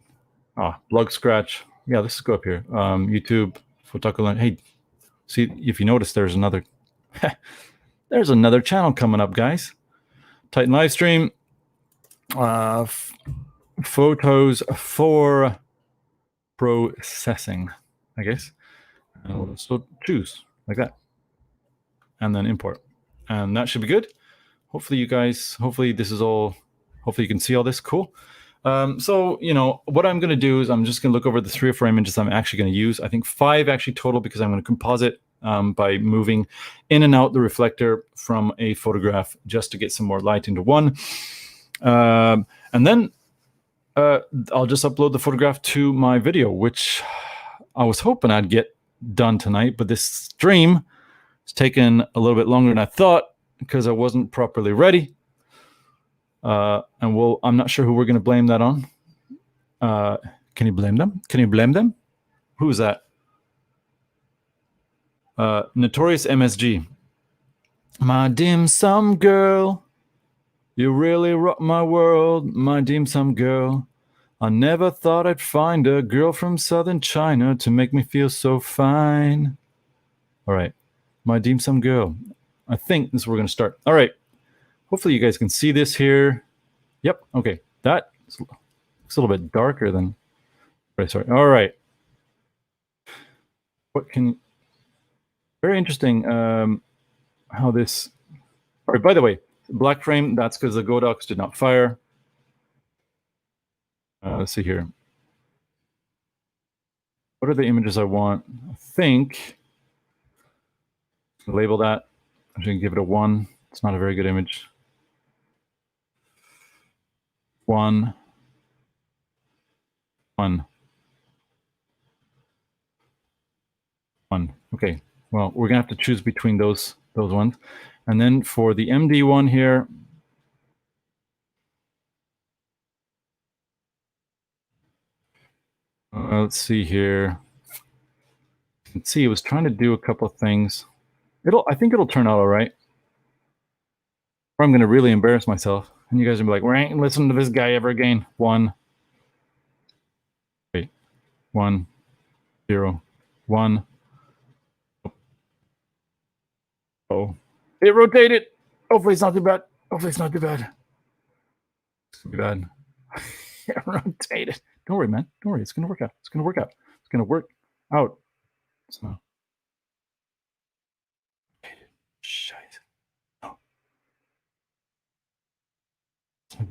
Blog scratch. Yeah, let's go up here. YouTube, Fauxtaku Lounge. Hey, see if you notice, there's another channel coming up, guys. Titan live stream. Photos for processing, I guess. So choose like that, and then import, and that should be good. Hopefully you guys. Hopefully this is all. Hopefully you can see all this. Cool. So, what I'm going to do is I'm just going to look over the 3 or 4 images I'm actually going to use. I think 5 actually total, because I'm going to composite by moving in and out the reflector from a photograph just to get some more light into one. And then I'll just upload the photograph to my video, which I was hoping I'd get done tonight. But this stream has taken a little bit longer than I thought because I wasn't properly ready. And I'm not sure who we're going to blame that on. Can you blame them? Can you blame them? Who is that? Notorious MSG. My dim sum girl, you really rock my world, my dim sum girl. I never thought I'd find a girl from southern China to make me feel so fine. All right, my dim sum girl. I think this is where we're going to start. All right. Hopefully you guys can see this here. Yep. Okay. That looks a little bit darker than. Sorry. All right. Very interesting. How this. All right. By the way, black frame. That's because the Godox did not fire. Let's see here. What are the images I want? I think. Label that. I'm going to give it a 1. It's not a very good image. 1. Okay. Well, we're gonna have to choose between those ones, and then for the MD one here, let's see here. You can see it was trying to do a couple of things. I think it'll turn out all right. Or I'm gonna really embarrass myself. And you guys are gonna be like, we ain't listening to this guy ever again. 1. Wait. 1, 0, 1. Oh. It rotated. Hopefully it's not too bad. Hopefully it's not too bad. It's too bad. It rotated. Don't worry, man. Don't worry. It's gonna work out. It's gonna work out. It's gonna work out. So. Shit.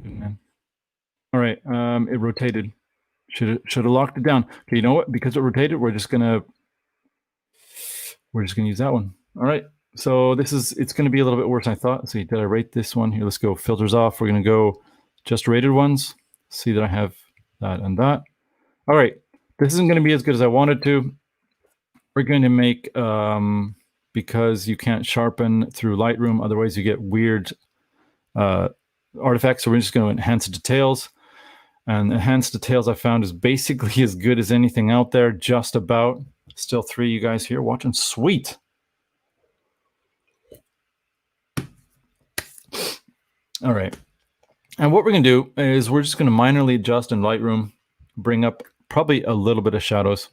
Man. All right, it rotated. Should have locked it down. Okay, you know what? Because it rotated, we're just gonna use that one. All right. So it's gonna be a little bit worse than I thought. Let's see, did I rate this one? Here, let's go filters off. We're gonna go just rated ones. See that I have that and that. All right, this isn't gonna be as good as I wanted to. We're going to make because you can't sharpen through Lightroom, otherwise you get weird artifacts. So we're just going to enhance details, and enhanced details I found is basically as good as anything out there, just about. Still 3 of you guys here watching. Sweet. All right. And what we're going to do is we're just going to minorly adjust in Lightroom, bring up probably a little bit of shadows.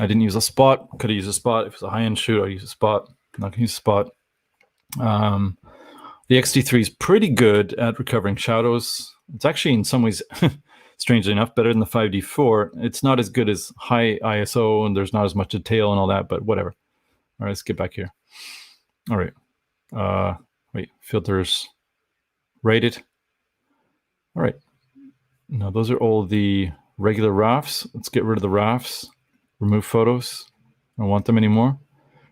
I didn't use a spot. Could have used a spot. If it's a high-end shoot, I'll use a spot. I'm not going to use a spot. The X-T3 is pretty good at recovering shadows. It's actually, in some ways, strangely enough, better than the 5D4. It's not as good as high ISO, and there's not as much detail and all that, but whatever. All right, let's get back here. All right. Wait, filters rated. All right. Now, those are all the regular rafts. Let's get rid of the rafts. Remove photos. I don't want them anymore.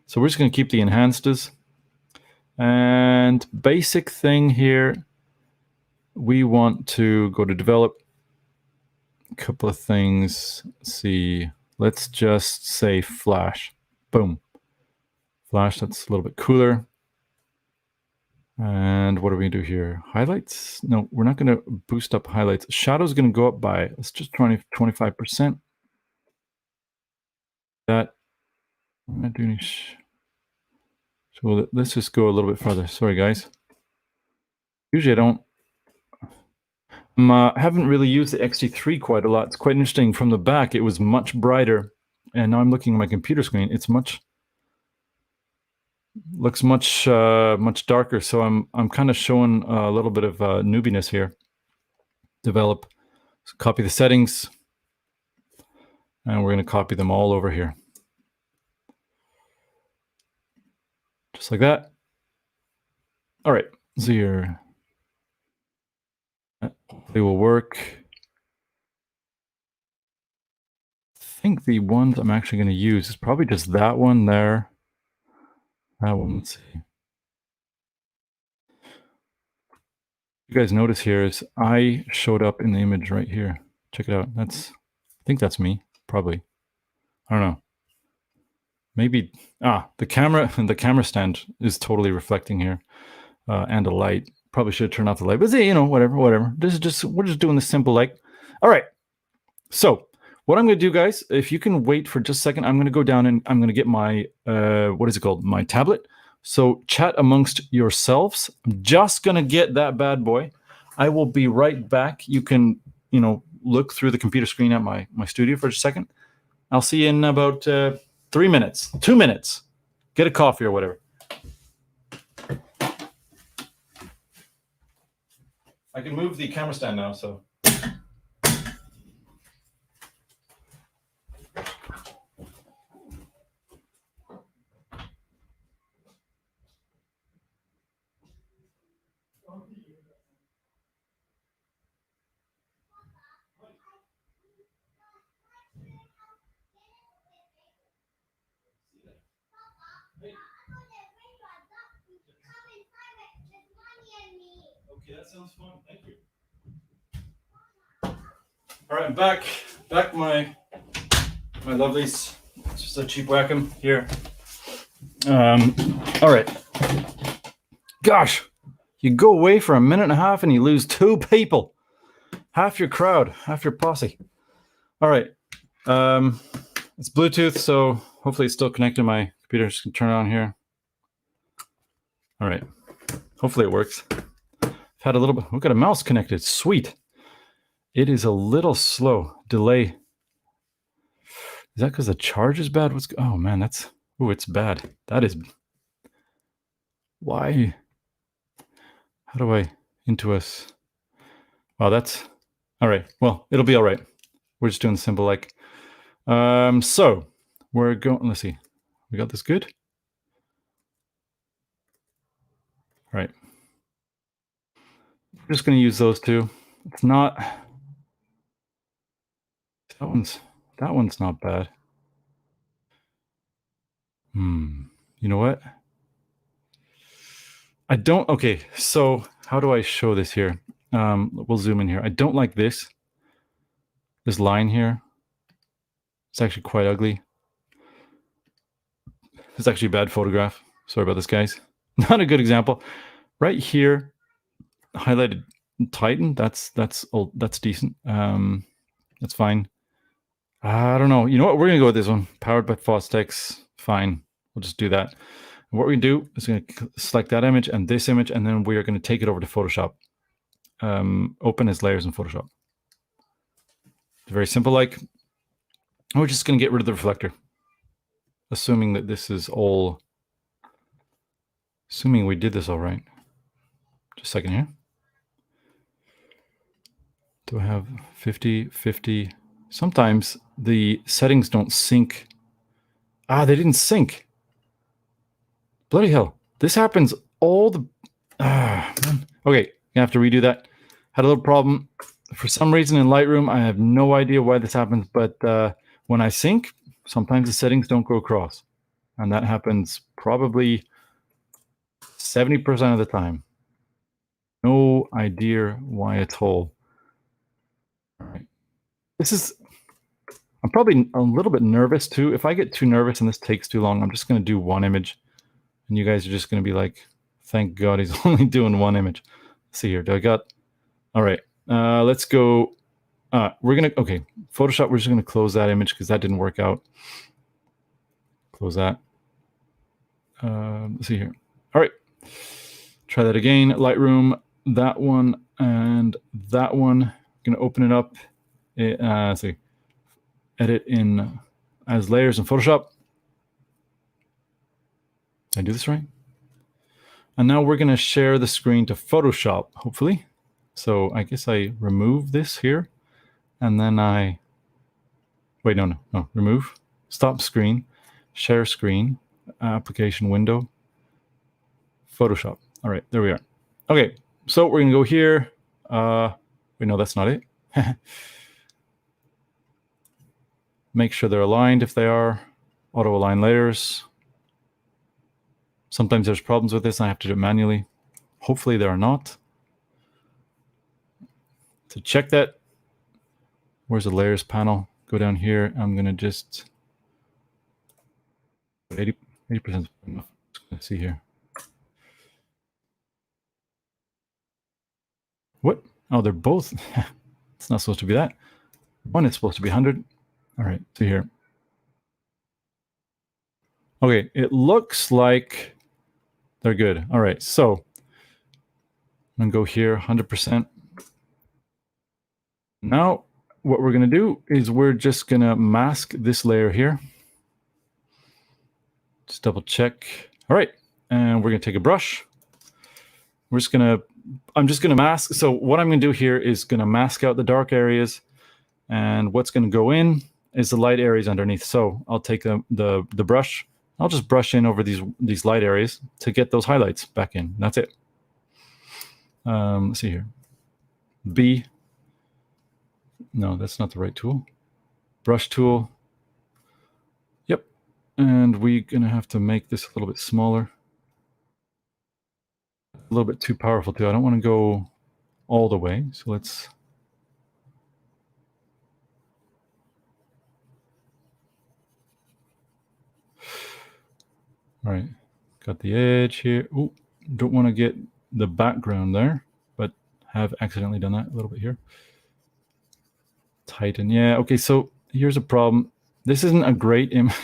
So we're just going to keep the enhanceds. And basic thing here, we want to go to develop. A couple of things. Let's see. Let's just say flash. Boom. Flash, that's a little bit cooler. And what are we going to do here? Highlights? No, we're not going to boost up highlights. Shadow's going to go up by, let's just 25%. That, I'm not doing so let's just go a little bit farther. Sorry, guys. Usually I don't. I haven't really used the X-T3 quite a lot. It's quite interesting. From the back, it was much brighter. And now I'm looking at my computer screen. It's looks much darker. So I'm kind of showing a little bit of noobiness here. Develop. So copy the settings. And we're going to copy them all over here. Just like that. All right, so here, they will work. I think the ones I'm actually going to use is probably just that one there. That one, let's see. You guys notice here is I showed up in the image right here. Check it out. I think that's me, probably. I don't know. Maybe, the camera stand is totally reflecting here. And a light. Probably should turn off the light, but whatever. We're just doing the simple light. All right. So what I'm going to do, guys, if you can wait for just a second, I'm going to go down and I'm going to get my, what is it called? My tablet. So chat amongst yourselves. I'm just going to get that bad boy. I will be right back. You can, look through the computer screen at my studio for just a second. I'll see you in about 3 minutes, 2 minutes. Get a coffee or whatever. I can move the camera stand now, so. Okay, that sounds fun. Thank you. All right, I'm back my lovelies. It's just a cheap Wacom here. All right. Gosh, you go away for a minute and a half and you lose 2 people. Half your crowd, half your posse. All right. It's Bluetooth, so hopefully it's still connected to my computer. Just gonna turn it on here. All right. Hopefully it works. I've had a little bit. We've got a mouse connected. Sweet. It is a little slow. Delay. Is that because the charge is bad? Oh man, it's bad. That is. Why? How do I into us? Wow, that's all right. Well, it'll be all right. We're just doing simple like. So we're going. Let's see. We got this good. All right. I'm just going to use those two. It's not. That one's not bad. You know what? I don't. Okay, so how do I show this here? We'll zoom in here. I don't like this. This line here. It's actually quite ugly. It's actually a bad photograph. Sorry about this, guys. Not a good example. Right here, highlighted Titan. That's decent. That's fine. I don't know. You know what? We're going to go with this one. Powered by Fauxtaku. Fine. We'll just do that. And what we can do is going to select that image and this image, and then we are going to take it over to Photoshop. Open as layers in Photoshop. It's very simple. Like, we're just going to get rid of the reflector. Assuming that this is all... Assuming we did this all right. Just a second here. Do I have 50, 50? Sometimes the settings don't sync. Ah, they didn't sync. Bloody hell. This happens all the... man. Okay, gonna have to redo that. Had a little problem. For some reason in Lightroom, I have no idea why this happens, but when I sync, sometimes the settings don't go across. And that happens probably 70% of the time. No idea why at all. All right. This is... I'm probably a little bit nervous too. If I get too nervous and this takes too long, I'm just going to do one image. And you guys are just going to be like, thank God he's only doing one image. Let's see here. Do I got... All right. Let's go. We're going to... Okay. Photoshop, we're just going to close that image because that didn't work out. Close that. Let's see here. All right. Try that again. Lightroom, that one, and that one. Going to open it up. Let's see. Edit in as layers in Photoshop. Did I do this right? And now we're going to share the screen to Photoshop, hopefully. So I guess I remove this here. And then I... Wait, no. Remove. Stop screen. Share screen. Application window. Photoshop. All right, there we are. Okay, so we're going to go here. Wait, no, that's not it. Make sure they're aligned if they are. Auto align layers. Sometimes there's problems with this and I have to do it manually. Hopefully there are not. To check that, where's the layers panel? Go down here. I'm going to just 80% enough. Let's see here. What? Oh, they're both. It's not supposed to be that. One is supposed to be 100. All right, see here. Okay, it looks like they're good. All right, so I'm going to go here, 100%. Now, what we're going to do is we're just going to mask this layer here. Just double check. All right, and we're going to take a brush. I'm just going to mask. So what I'm going to do here is going to mask out the dark areas, and what's going to go in is the light areas underneath. So I'll take the brush. I'll just brush in over these light areas to get those highlights back in. That's it. Let's see here. B. No, that's not the right tool. Brush tool. Yep. And we're going to have to make this a little bit smaller. A little bit too powerful too. I don't want to go all the way. So let's... All right, got the edge here. Oh, don't want to get the background there, but have accidentally done that a little bit here. Tighten, yeah. Okay, so here's a problem. This isn't a great image.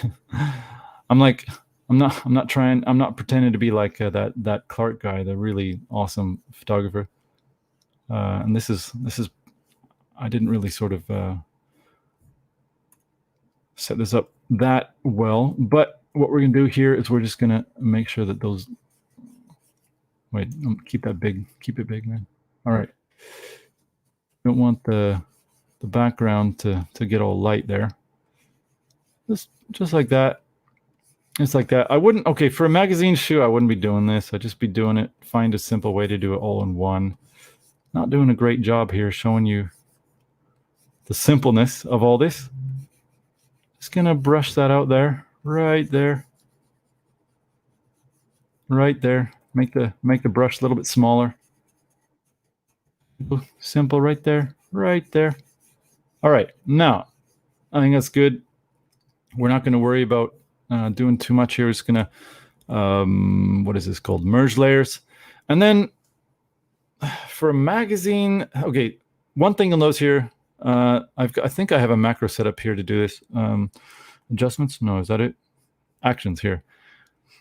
I'm not pretending to be like that Clark guy, the really awesome photographer. And this is. I didn't really sort of set this up that well, but what we're going to do here is we're just going to make sure that those... Wait, keep that big. Keep it big, man. All right. Don't want the background to get all light there. Just like that. It's like that. I wouldn't... Okay, for a magazine shoot, I wouldn't be doing this. I'd just be doing it. Find a simple way to do it all in one. Not doing a great job here showing you the simpleness of all this. Just going to brush that out there. Right there. Right there. Make the brush a little bit smaller. Simple right there. Right there. All right. Now, I think that's good. We're not going to worry about doing too much here. It's going to, what is this called? Merge layers. And then for a magazine, okay, one thing you'll notice here, I think I have a macro set up here to do this. Adjustments? No, is that it? Actions here.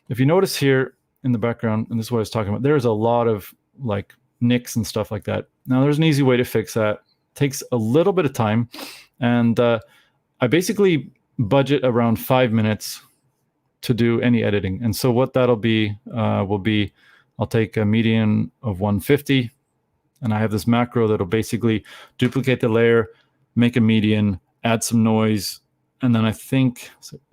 If you notice here in the background, and this is what I was talking about, there's a lot of like nicks and stuff like that. Now there's an easy way to fix that. It takes a little bit of time, and I basically budget around 5 minutes to do any editing. And so what that'll be will be, I'll take a median of 150, and I have this macro that'll basically duplicate the layer, make a median, add some noise, and then I think,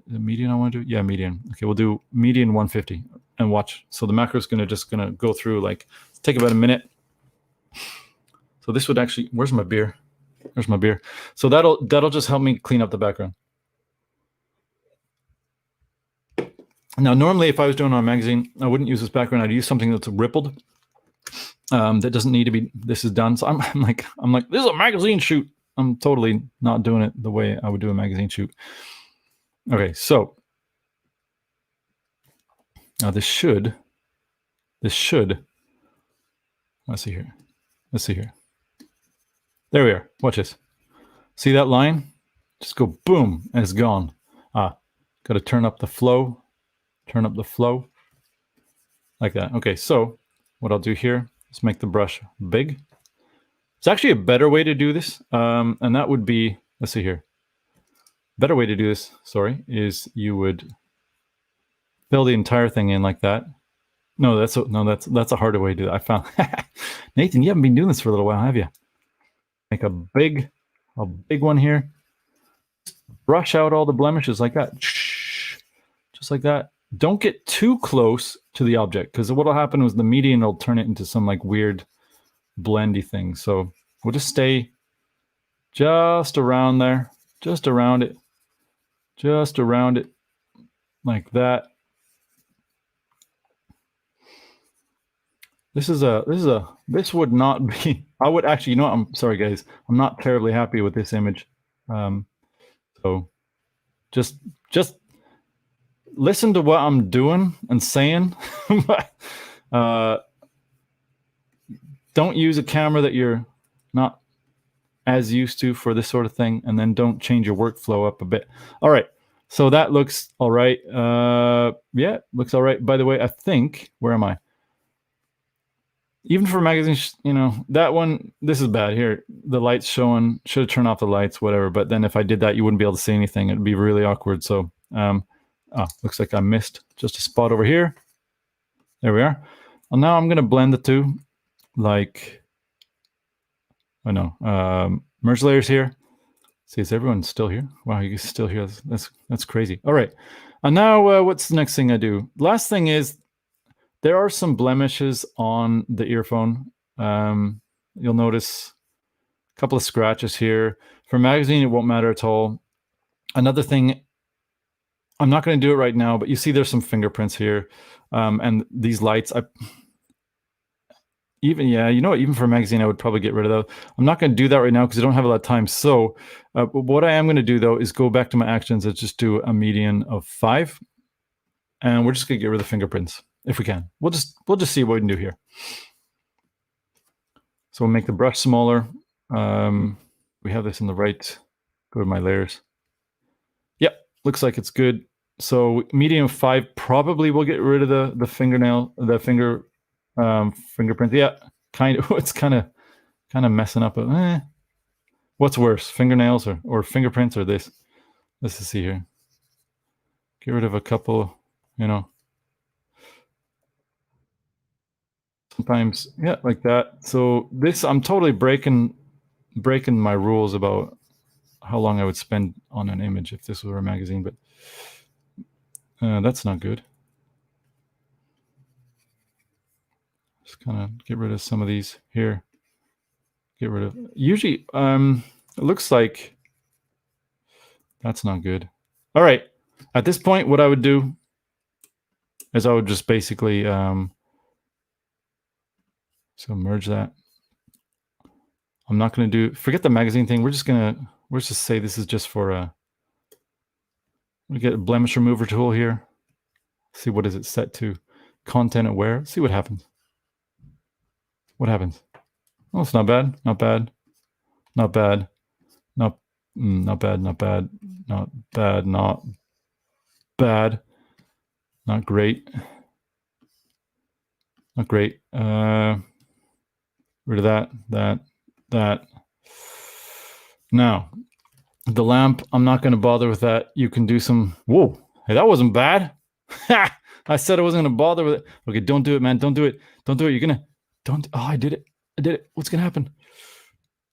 the median I want to do? Yeah, median. Okay, we'll do median 150 and watch. So the macro is just gonna go through, like, take about a minute. So this would actually, where's my beer? There's my beer. So that'll just help me clean up the background. Now, normally if I was doing on a magazine, I wouldn't use this background. I'd use something that's rippled. That doesn't need to be, this is done. So I'm like, this is a magazine shoot. I'm totally not doing it the way I would do a magazine shoot. Okay, so now this should, let's see here. There we are. Watch this. See that line? Just go boom, and it's gone. Got to turn up the flow like that. Okay, so what I'll do here is make the brush big. It's actually a better way to do this, and that would be, let's see here. Better way to do this, sorry, is you would fill the entire thing in like that. No, that's a harder way to do it. I found Nathan, you haven't been doing this for a little while, have you? Make a big one here. Brush out all the blemishes like that. Just like that. Don't get too close to the object, because what'll happen is the median will turn it into some like weird blendy thing. So we'll just stay just around there, just around it like that. This would not be, I would actually, you know what, I'm sorry guys, I'm not terribly happy with this image. So just listen to what I'm doing and saying. Don't use a camera that you're not as used to for this sort of thing, and then don't change your workflow up a bit. All right, so that looks all right. Yeah, looks all right. By the way, I think, where am I? Even for magazines, you know, that one, this is bad here. The light's showing, should have turned off the lights, whatever. But then if I did that, you wouldn't be able to see anything. It'd be really awkward. So, looks like I missed just a spot over here. There we are. Well, now I'm going to blend the two. Like, I know, merge layers here. See, is everyone still here? Wow, you guys still here? That's crazy. All right, and now what's the next thing I do? Last thing is, there are some blemishes on the earphone. You'll notice a couple of scratches here. For magazine, it won't matter at all. Another thing, I'm not going to do it right now, but you see there's some fingerprints here, and these lights. Even for a magazine, I would probably get rid of those. I'm not going to do that right now because I don't have a lot of time. So what I am going to do, though, is go back to my actions and just do a median of 5. And we're just going to get rid of the fingerprints if we can. We'll just see what we can do here. So we'll make the brush smaller. We have this in the right. Go to my layers. Yep, looks like it's good. So median of 5 probably will get rid of the fingerprint. Yeah, kind of. It's kind of messing up. What's worse, fingernails or fingerprints or this? Let's just see here. Get rid of a couple, you know. Sometimes, yeah, like that. So this, I'm totally breaking my rules about how long I would spend on an image if this were a magazine, but that's not good. Just kind of get rid of some of these here. Get rid of, usually, it looks like that's not good. All right, at this point, what I would do is I would just basically, so merge that. I'm not going to forget the magazine thing. We're just say this is just for we get a blemish remover tool here. See, what is it set to? Content aware. See what happens. What happens? Oh, it's not bad. Not bad. Not bad. Not bad, not bad, not bad, not bad, not great, not great. Rid of that. Now, the lamp, I'm not going to bother with that. You can do some, whoa, hey, that wasn't bad. I said I wasn't going to bother with it. Okay, don't do it, man. Don't do it. Don't do it. You're going to, don't, oh, I did it. What's going to happen?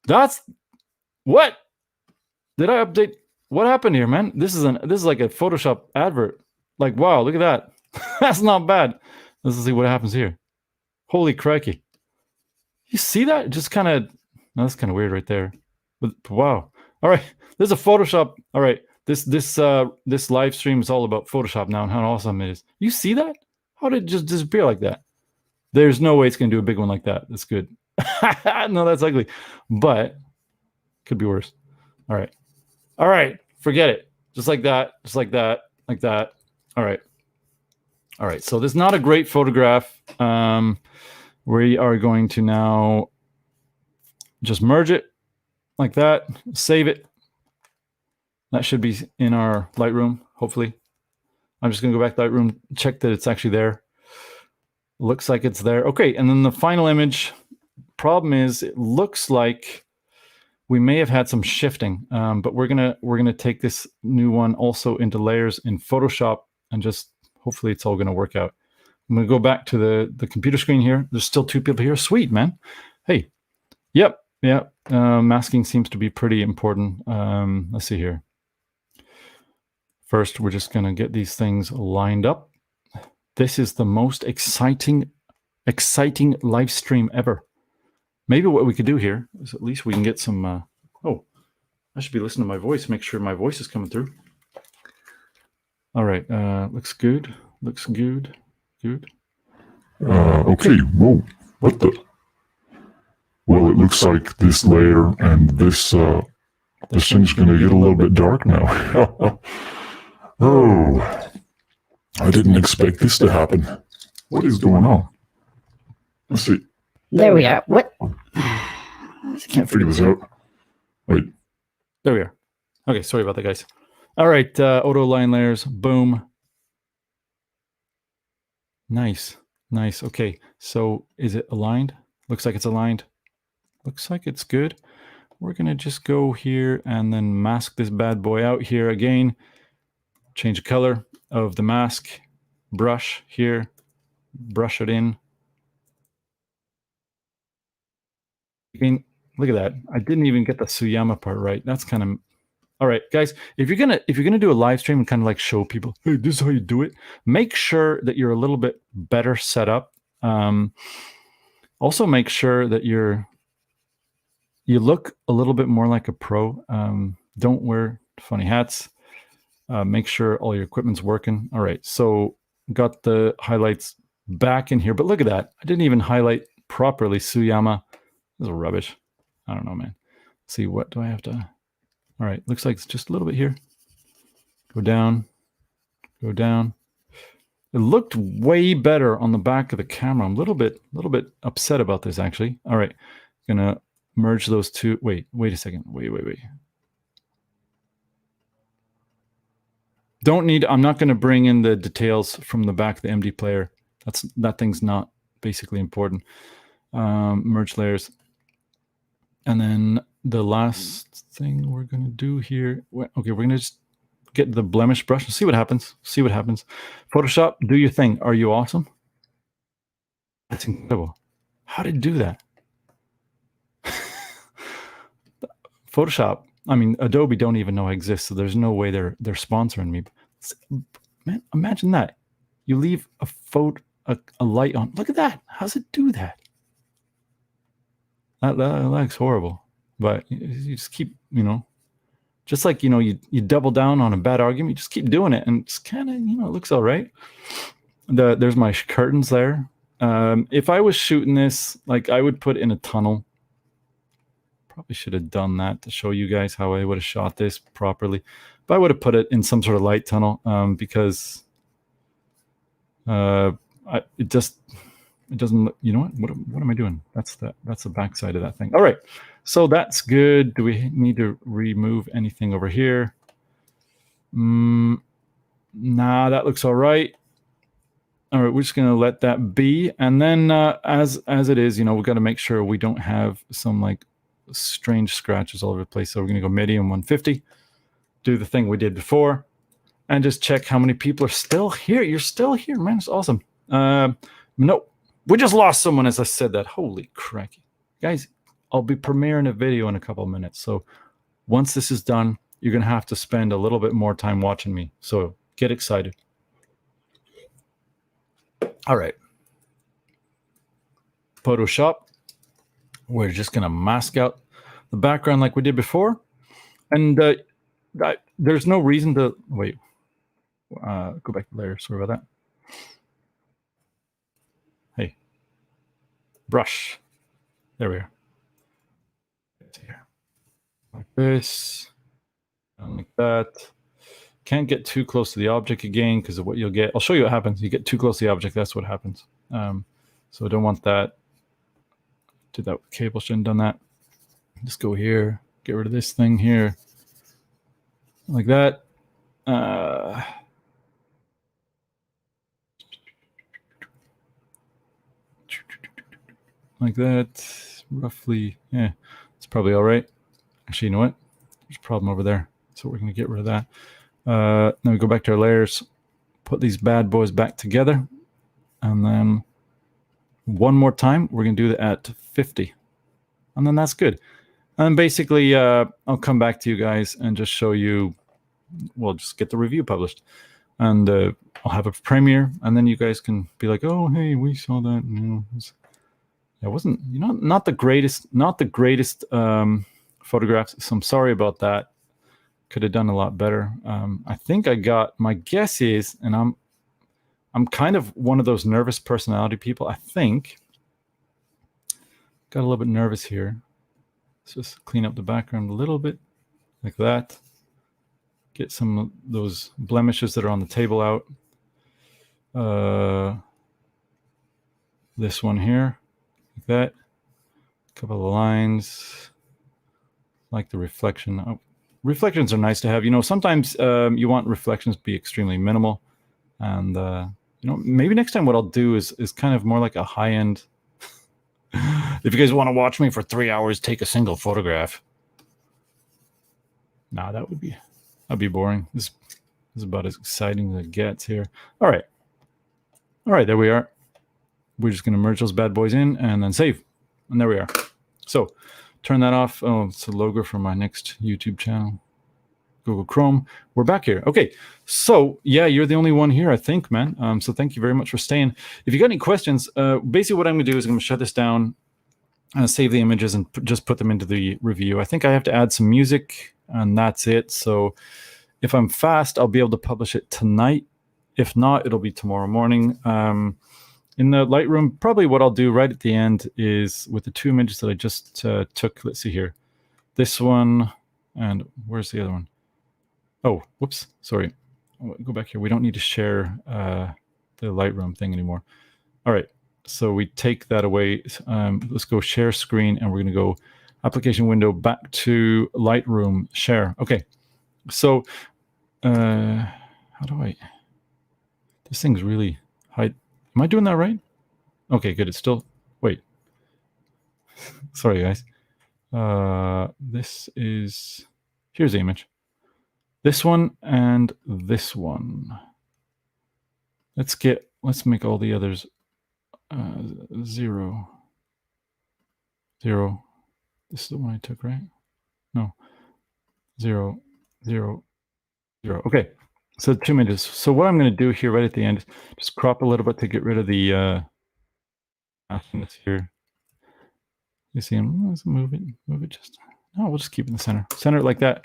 That's, what? Did I update? What happened here, man? This is like a Photoshop advert. Like, wow, look at that. That's not bad. Let's see what happens here. Holy crikey. You see that? It just kind of, no, that's kind of weird right there. But wow. All right. There's a Photoshop. All right. This live stream is all about Photoshop now and how awesome it is. You see that? How did it just disappear like that? There's no way it's going to do a big one like that. That's good. No, that's ugly. But could be worse. All right. All right. Forget it. Just like that. Just like that. Like that. All right. All right. So this is not a great photograph. We are going to now just merge it like that. Save it. That should be in our Lightroom, hopefully. I'm just going to go back to Lightroom, check that it's actually there. Looks like it's there. Okay, and then the final image. Problem is, it looks like we may have had some shifting, but we're gonna take this new one also into layers in Photoshop, and just hopefully it's all gonna work out. I'm gonna go back to the computer screen here. There's still 2 people here. Sweet, man. Hey, yep. Masking seems to be pretty important. Let's see here. First, we're just gonna get these things lined up. This is the most exciting live stream ever. Maybe what we could do here is at least we can get some. Oh, I should be listening to my voice. Make sure my voice is coming through. All right, looks good. Looks good. Good. Okay. Whoa. What the? Well, it looks like this layer and this thing's going to get a little bit dark now. Oh, I didn't expect this to happen. What is going on? Let's see. There we are. What? Can't figure this out. Wait. There we are. Okay, sorry about that, guys. All right, auto line layers. Boom. Nice. Okay, so is it aligned? Looks like it's aligned. Looks like it's good. We're going to just go here and then mask this bad boy out here again. Change the color of the mask. Brush here. Brush it in. Look at that. I didn't even get the Suyama part right. That's kind of... All right, guys, if you're gonna do a live stream and kind of like show people, hey, this is how you do it, make sure that you're a little bit better set up. Also make sure that you look a little bit more like a pro. Don't wear funny hats. Make sure all your equipment's working. All right, so got the highlights back in here, but look at that. I didn't even highlight properly Suyama. This is rubbish. I don't know, man. Let's see, what do I have to... All right, looks like it's just a little bit here. Go down. Go down. It looked way better on the back of the camera. I'm a little bit upset about this, actually. All right, gonna merge those two. Wait a second. Wait. I'm not gonna bring in the details from the back of the MD player. That thing's not basically important. Merge layers. And then the last thing we're going to do here, okay, we're going to just get the blemish brush and see what happens. Photoshop, do your thing. Are you awesome? That's incredible. How did it do that? Photoshop, I mean, Adobe don't even know I exist, so there's no way they're sponsoring me. Man, imagine that. You leave a light on. Look at that. How's it do that? That looks horrible, but you just keep, just like, you double down on a bad argument, you just keep doing it, and it's kind of, it looks all right. There's my curtains there. If I was shooting this, like, I would put in a tunnel. Probably should have done that to show you guys how I would have shot this properly, but I would have put it in some sort of light tunnel, because It doesn't look, you know what am I doing? That's the back side of that thing. All right, so that's good. Do we need to remove anything over here? Nah, that looks all right. All right, we're just gonna let that be. And then as it is, we've got to make sure we don't have some like strange scratches all over the place. So we're gonna go medium 150, do the thing we did before, and just check how many people are still here. You're still here, man. It's awesome. Nope. We just lost someone as I said that. Holy cracky. Guys, I'll be premiering a video in a couple of minutes. So once this is done, you're going to have to spend a little bit more time watching me. So get excited. All right. Photoshop. We're just going to mask out the background like we did before. And there's no reason to... Wait. Go back to layer. Sorry about that. Hey. Brush. There we are. Here. Like this. And like that. Can't get too close to the object again because of what you'll get. I'll show you what happens. You get too close to the object, that's what happens. So I don't want that. Did that with cable, shouldn't have done that. Just go here. Get rid of this thing here. Like that. Like that, roughly. Yeah, it's probably all right. Actually, you know what? There's a problem over there. So we're going to get rid of that. Now we go back to our layers, put these bad boys back together. And then one more time, we're going to do that at 50. And then that's good. And then basically, I'll come back to you guys and just show you, well, just get the review published. And I'll have a premiere. And then you guys can be like, oh, hey, we saw that. It wasn't, not the greatest photographs. So I'm sorry about that. Could have done a lot better. I think I got, my guess is, and I'm kind of one of those nervous personality people. I think got a little bit nervous here. Let's just clean up the background a little bit like that. Get some of those blemishes that are on the table out. This one here. Like that. A couple of lines. Like the reflection. Oh, reflections are nice to have. Sometimes you want reflections to be extremely minimal. And, maybe next time what I'll do is kind of more like a high-end. If you guys want to watch me for 3 hours, take a single photograph. Nah, that'd be boring. This is about as exciting as it gets here. All right. All right, there we are. We're just going to merge those bad boys in and then save. And there we are. So turn that off. Oh, it's a logo for my next YouTube channel. Google Chrome. We're back here. Okay. So yeah, you're the only one here, I think, man. So thank you very much for staying. If you got any questions, basically what I'm going to do is I'm going to shut this down and save the images and just put them into the review. I think I have to add some music and that's it. So if I'm fast, I'll be able to publish it tonight. If not, it'll be tomorrow morning. In the Lightroom, probably what I'll do right at the end is with the two images that I just took. Let's see here. This one, and where's the other one? Oh, whoops. Sorry. Go back here. We don't need to share the Lightroom thing anymore. All right. So we take that away. Let's go share screen, and we're going to go application window back to Lightroom share. Okay. So how do I? This thing's really high. Am I doing that right? Okay, good. It's still, wait. Sorry, guys. This is, here's the image. This one and this one. Let's make all the others 0. 0. This is the one I took, right? No. 0, 0, 0. Okay. So 2 images. So what I'm going to do here right at the end is just crop a little bit to get rid of the this here. You see him? Let's move it just. No, we'll just keep it in the center. Center it like that.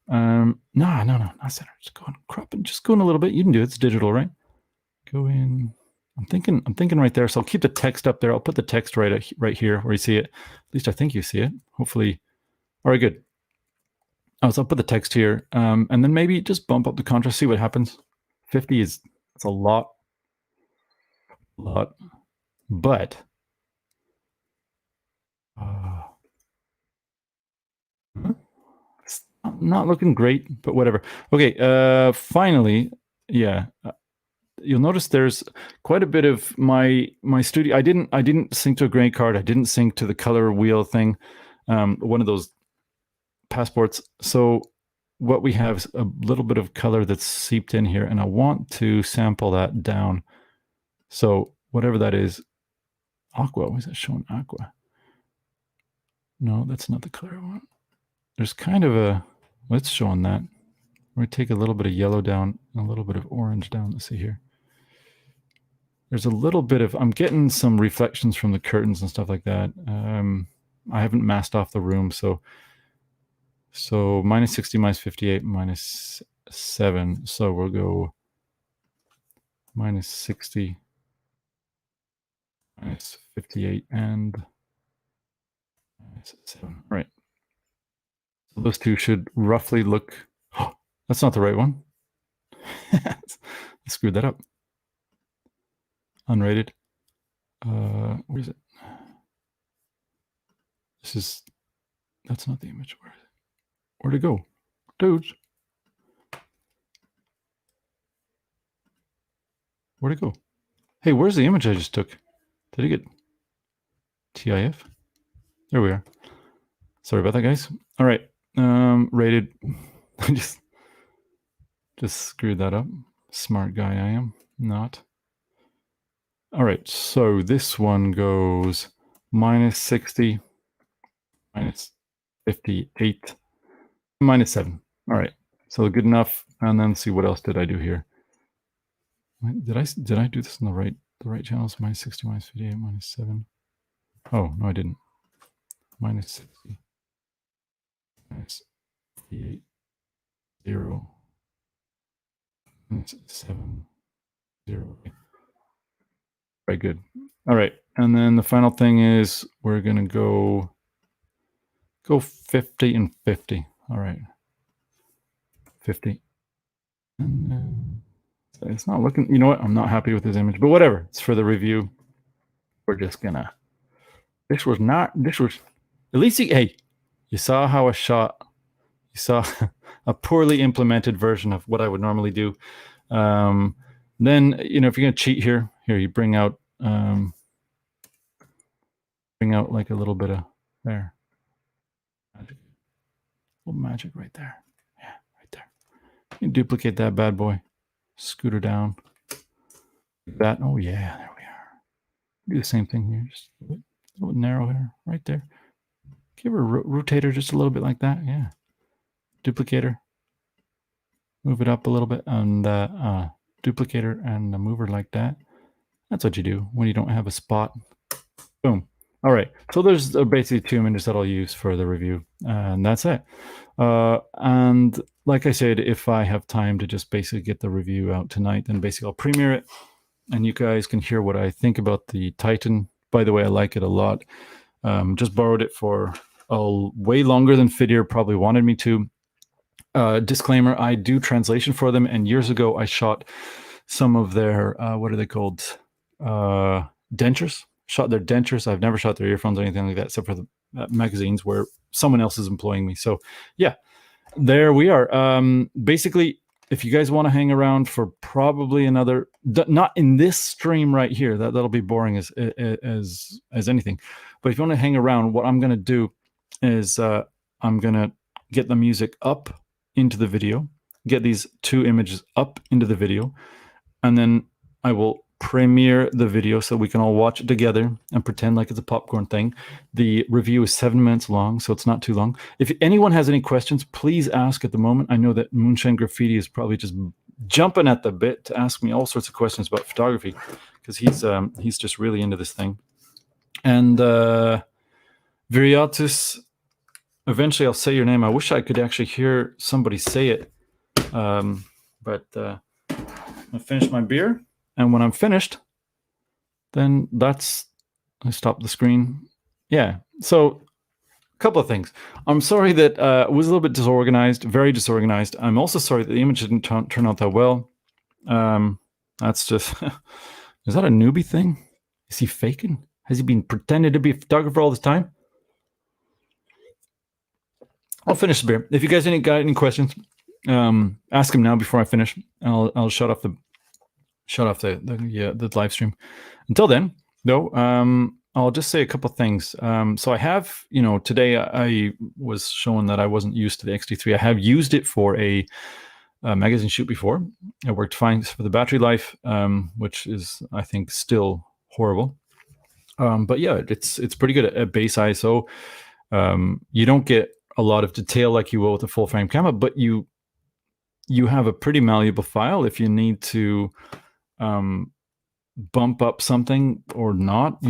No, not center. Just go and crop it. Just go in a little bit. You can do it. It's digital, right? Go in. I'm thinking right there. So I'll keep the text up there. I'll put the text right here where you see it. At least I think you see it. Hopefully. All right, good. Oh, so I'll put the text here, and then maybe just bump up the contrast, see what happens. 50 that's a lot. but it's not looking great, but whatever. Okay, finally, yeah. You'll notice there's quite a bit of my studio. I didn't sync to a grade card. I didn't sync to the color wheel thing, one of those passports. So what we have is a little bit of color that's seeped in here, and I want to sample that down. So whatever that is, aqua. Why is that showing aqua? No, that's not the color I want. There's kind of a, let's showing that. We're gonna take a little bit of yellow down, and a little bit of orange down. Let's see here. There's a little bit of, I'm getting some reflections from the curtains and stuff like that. I haven't masked off the room, so minus 60, minus 58, minus 7. So we'll go minus 60, minus 58, and minus 7. All right. So those two should roughly look, oh, that's not the right one. I screwed that up. Unrated. Where is it? This is, that's not the image. Where is it? Where'd it go? Dudes. Where'd it go? Hey, where's the image I just took? Did it get TIF? There we are. Sorry about that, guys. All right. Rated. I just screwed that up. Smart guy I am. Not. All right. So this one goes minus 60, minus 58, minus 7. All right. So good enough. And then see what else did I do here. Did I do this in the right channels? Minus 60, minus 58, minus 7. Oh, no, I didn't. Minus 60, minus 58, 0, minus 7, 0. Right, good. All right. And then the final thing is we're going to go 50 and 50. All right. 50. And it's not looking, you know what? I'm not happy with this image, but whatever. It's for the review. We're just going to, this was, at least, hey, you saw how I shot. You saw a poorly implemented version of what I would normally do. Then, you know, if you're going to cheat here, you bring out like a little bit of there. Magic. A little magic right there. Yeah, right there. You can duplicate that bad boy. Scoot her down. That, oh yeah, there we are. Do the same thing here. Just a little narrow here, right there. Give her a rotator just a little bit like that. Yeah. Duplicator. Move it up a little bit, and duplicator and move her like that. That's what you do when you don't have a spot. Boom. All right. So there's basically 2 images that I'll use for the review, and that's it. And like I said, if I have time to just basically get the review out tonight, then basically I'll premiere it, and you guys can hear what I think about the Titan. By the way, I like it a lot. Just borrowed it for way longer than FitEar probably wanted me to. Disclaimer, I do translation for them, and years ago I shot some of their, what are they called? Dentures. Shot their dentures. I've never shot their earphones or anything like that, except for the magazines where someone else is employing me. So yeah, there we are. Basically, if you guys want to hang around for probably another, not in this stream right here, that'll be boring as anything. But if you want to hang around, what I'm going to do is I'm going to get the music up into the video, get these 2 images up into the video, and then I will premiere the video so we can all watch it together and pretend like it's a popcorn thing. The review is 7 minutes long, so it's not too long. If anyone has any questions, please ask at the moment. I know that Moonshine Graffiti is probably just jumping at the bit to ask me all sorts of questions about photography, because he's just really into this thing. And Viriatus, eventually I'll say your name. I wish I could actually hear somebody say it. But I'll finish my beer. And when I'm finished, then I stop the screen. Yeah. So a couple of things. I'm sorry that it was a little bit disorganized, very disorganized. I'm also sorry that the image didn't turn out that well. That's just, is that a newbie thing? Is he faking? Has he been pretending to be a photographer all this time? I'll finish the beer. If you guys got any questions, ask him now before I finish. I'll shut off the live stream. Until then, though, I'll just say a couple things. So I have, today I was showing that I wasn't used to the XT3. I have used it for a magazine shoot before. It worked fine for the battery life, which is, I think, still horrible. But yeah, it's pretty good at base ISO. You don't get a lot of detail like you will with a full frame camera, but you have a pretty malleable file if you need to bump up something or not,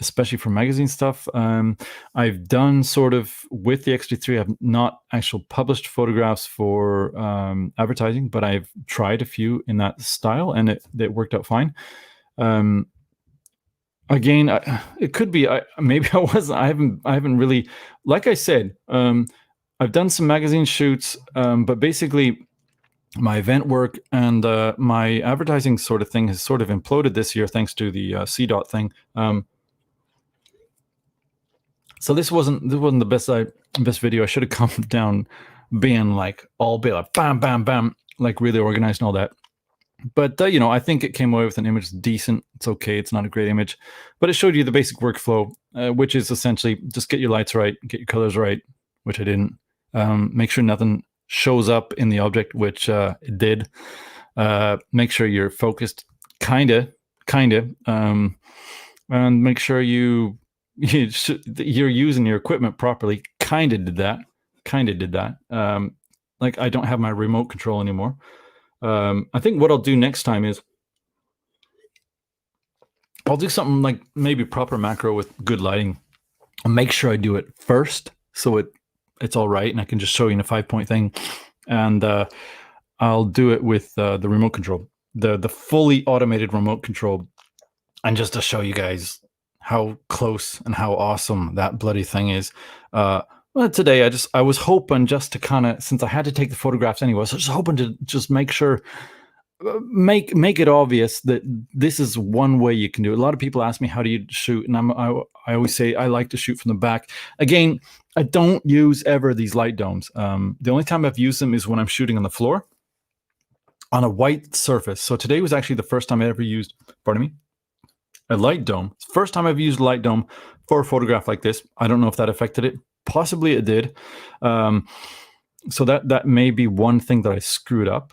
especially for magazine stuff. I've done sort of with the XT3, I've not actually published photographs for advertising, but I've tried a few in that style and it worked out fine. Again, it could be maybe I haven't really, like I said, I've done some magazine shoots, but basically my event work and my advertising sort of thing has sort of imploded this year thanks to the CDOT thing. So this wasn't the best video. I should have come down being like all bit like bam, bam, bam, like really organized and all that. But, I think it came away with an image that's decent. It's okay. It's not a great image. But it showed you the basic workflow, which is essentially just get your lights right, get your colors right, which I didn't. Make sure nothing shows up in the object, which it did. Make sure you're focused, kind of. And make sure you're using your equipment properly. Kind of did that. Like I don't have my remote control anymore. I think what I'll do next time is I'll do something like maybe proper macro with good lighting and make sure I do it first so it's all right and I can just show you in a 5-point thing, and I'll do it with the remote control, the fully automated remote control, and just to show you guys how close and how awesome that bloody thing is. Well, today I was hoping just to kind of, since I had to take the photographs anyway, so I was just hoping to just make sure, make it obvious that this is one way you can do it. A lot of people ask me, how do you shoot? And I always say I like to shoot from the back. Again, I don't use ever these light domes. The only time I've used them is when I'm shooting on the floor on a white surface. So today was actually the first time I ever used, a light dome. First time I've used a light dome for a photograph like this. I don't know if that affected it. Possibly it did. So that may be one thing that I screwed up.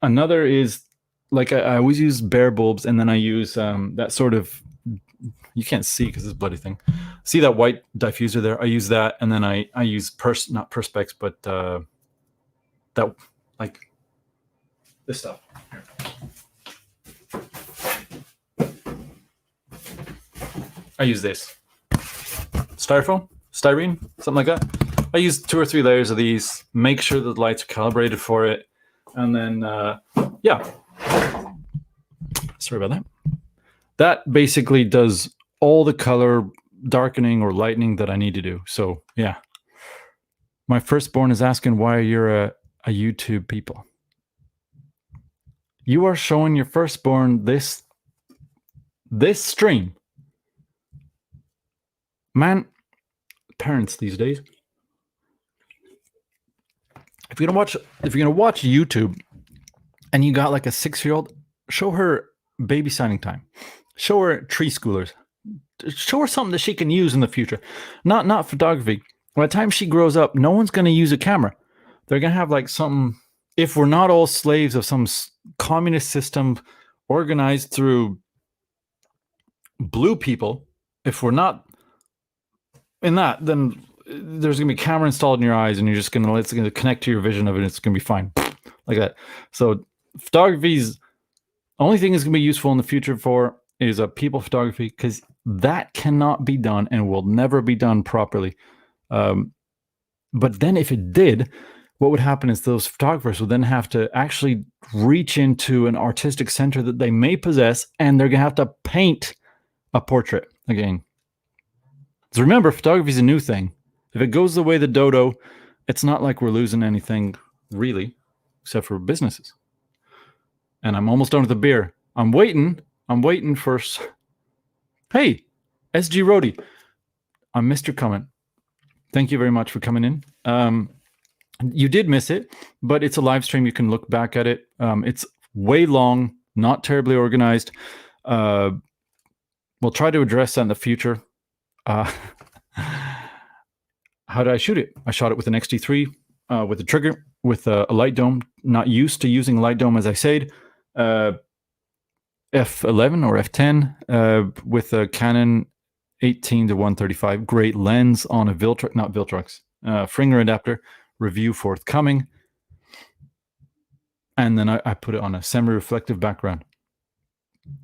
Another is, like, I always use bare bulbs, and then I use that sort of, you can't see because this bloody thing. See that white diffuser there? I use that, and then I use not perspex, but that, like, this stuff. I use this. Styrene, something like that. I use 2 or 3 layers of these, make sure that the lights are calibrated for it, and then, yeah. Sorry about that. That basically does all the color darkening or lightening that I need to do. So, yeah. My firstborn is asking why you're a YouTube people. You are showing your firstborn this stream. Man, parents these days. If you're gonna watch YouTube and you got like a 6-year-old, show her baby signing time. Show her tree schoolers. Show her something that she can use in the future. Not photography. By the time she grows up, no one's gonna use a camera. They're gonna have like something. If we're not all slaves of some communist system organized through blue people, if we're not in that, then there's gonna be a camera installed in your eyes, and it's gonna connect to your vision of it. And it's gonna be fine, like that. So photography's only thing is gonna be useful in the future for is a people photography, because that cannot be done and will never be done properly. But then if it did, what would happen is those photographers would then have to actually reach into an artistic center that they may possess, and they're gonna have to paint a portrait again. So remember, photography is a new thing. If it goes the way of the dodo, it's not like we're losing anything really, except for businesses. And I'm almost done with the beer. I'm waiting I'm waiting for. Hey, SG Roadie, I missed your comment. Thank you very much for coming in. You did miss it, but it's a live stream. You can look back at it. It's way long, not terribly organized. We'll try to address that in the future. How did I shoot it? I shot it with an XT3 with a trigger, with a light dome. Not used to using a light dome, as I said. F11 or F10 with a Canon 18 to 135. Great lens on a Viltrox, Fringer adapter. Review forthcoming. And then I put it on a semi-reflective background.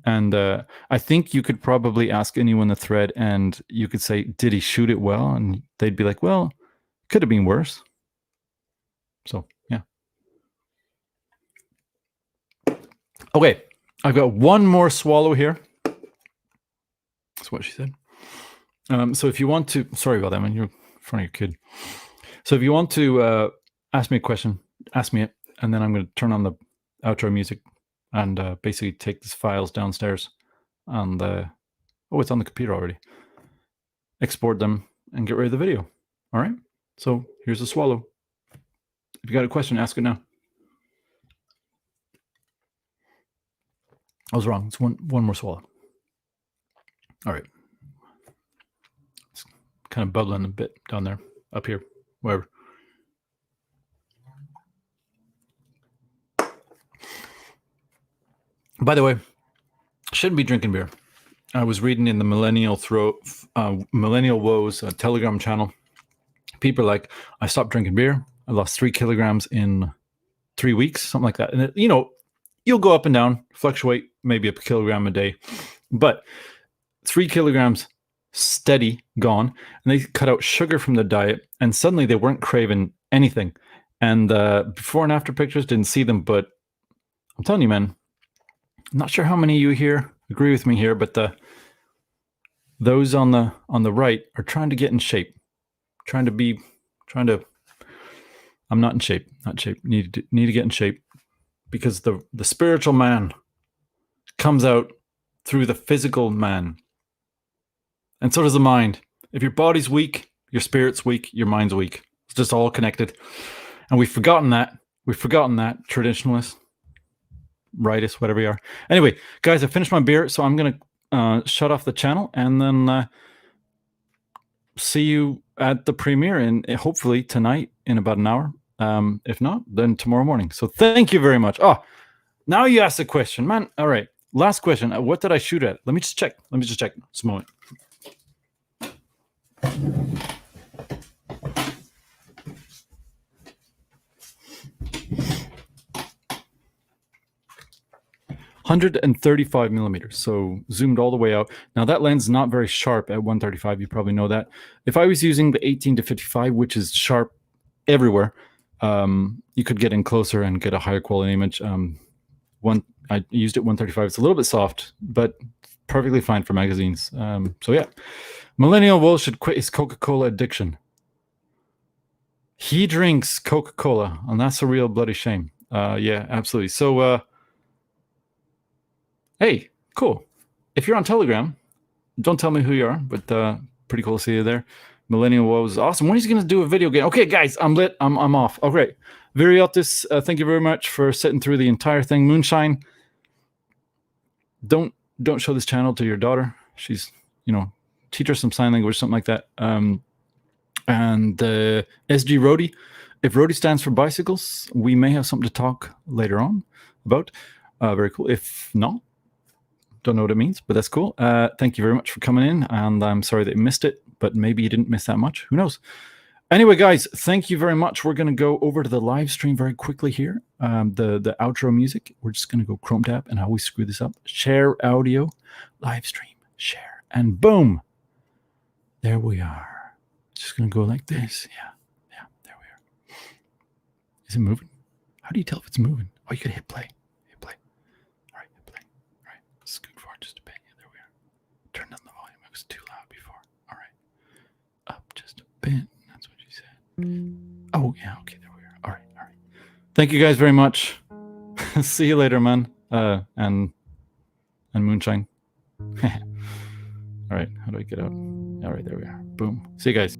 And I think you could probably ask anyone in the thread and you could say, did he shoot it well? And they'd be like, well, could have been worse. So, yeah. Okay, I've got one more swallow here. That's what she said. So if you want to, sorry about that, man, you're in front of your kid. So if you want to ask me a question, ask me it, and then I'm going to turn on the outro music and basically take these files downstairs and it's on the computer already. Export them and get rid of the video. All right. So here's a swallow. If you got a question, ask it now. I was wrong. It's one more swallow. All right. It's kind of bubbling a bit down there, up here, wherever. By the way, shouldn't be drinking beer. I was reading in the Millennial Woes Telegram channel. People are like, I stopped drinking beer. I lost 3 kilograms in 3 weeks, something like that. And it, you'll go up and down, fluctuate maybe a kilogram a day, but 3 kilograms steady gone. And they cut out sugar from the diet, and suddenly they weren't craving anything. And before and after pictures, didn't see them, but I'm telling you, man. I'm not sure how many of you here agree with me here, but those on the right are trying to get in shape, trying to. I'm not in shape. Need to get in shape because the spiritual man comes out through the physical man, and so does the mind. If your body's weak, your spirit's weak, your mind's weak. It's just all connected, and we've forgotten that. Traditionalists. Rightists, whatever you are. Anyway, guys, I finished my beer, so I'm going to shut off the channel and then see you at the premiere and hopefully tonight in about an hour. If not, then tomorrow morning. So thank you very much. Oh, now you asked a question, man. All right, last question. What did I shoot at? Let me just check. Just a moment. 135 millimeters, so zoomed all the way out. Now that lens is not very sharp at 135. You probably know that. If I was using the 18 to 55, which is sharp everywhere, you could get in closer and get a higher quality image. I used it 135. It's a little bit soft, but perfectly fine for magazines. So yeah, Millennial Will should quit his Coca-Cola addiction. He drinks Coca-Cola, and that's a real bloody shame. Yeah, absolutely. So. Hey, cool. If you're on Telegram, don't tell me who you are, but pretty cool to see you there. Millennial Woes, awesome. When is he going to do a video game? Okay, guys, I'm lit. I'm off. Oh, great. Viriotis, thank you very much for sitting through the entire thing. Moonshine, don't show this channel to your daughter. She's, teach her some sign language, something like that. And SG Roadie, if Roadie stands for bicycles, we may have something to talk later on about. Very cool. If not, don't know what it means, but that's cool. Thank you very much for coming in, and I'm sorry that you missed it, but maybe you didn't miss that much. Who knows? Anyway, guys, thank you very much. We're going to go over to the live stream very quickly here. The outro music. We're just going to go Chrome tab, and I always screw this up. Share audio, live stream, share, and boom. There we are. Just going to go like this. Yeah, there we are. Is it moving? How do you tell if it's moving? Oh, you could hit play. Just a bit. Yeah, there we are. Turn down the volume. It was too loud before. All right. Up just a bit. That's what she said. Oh, yeah. Okay, there we are. All right. Thank you guys very much. See you later, man. And and moonshine. All right, how do I get out? All right, there we are. Boom. See you guys.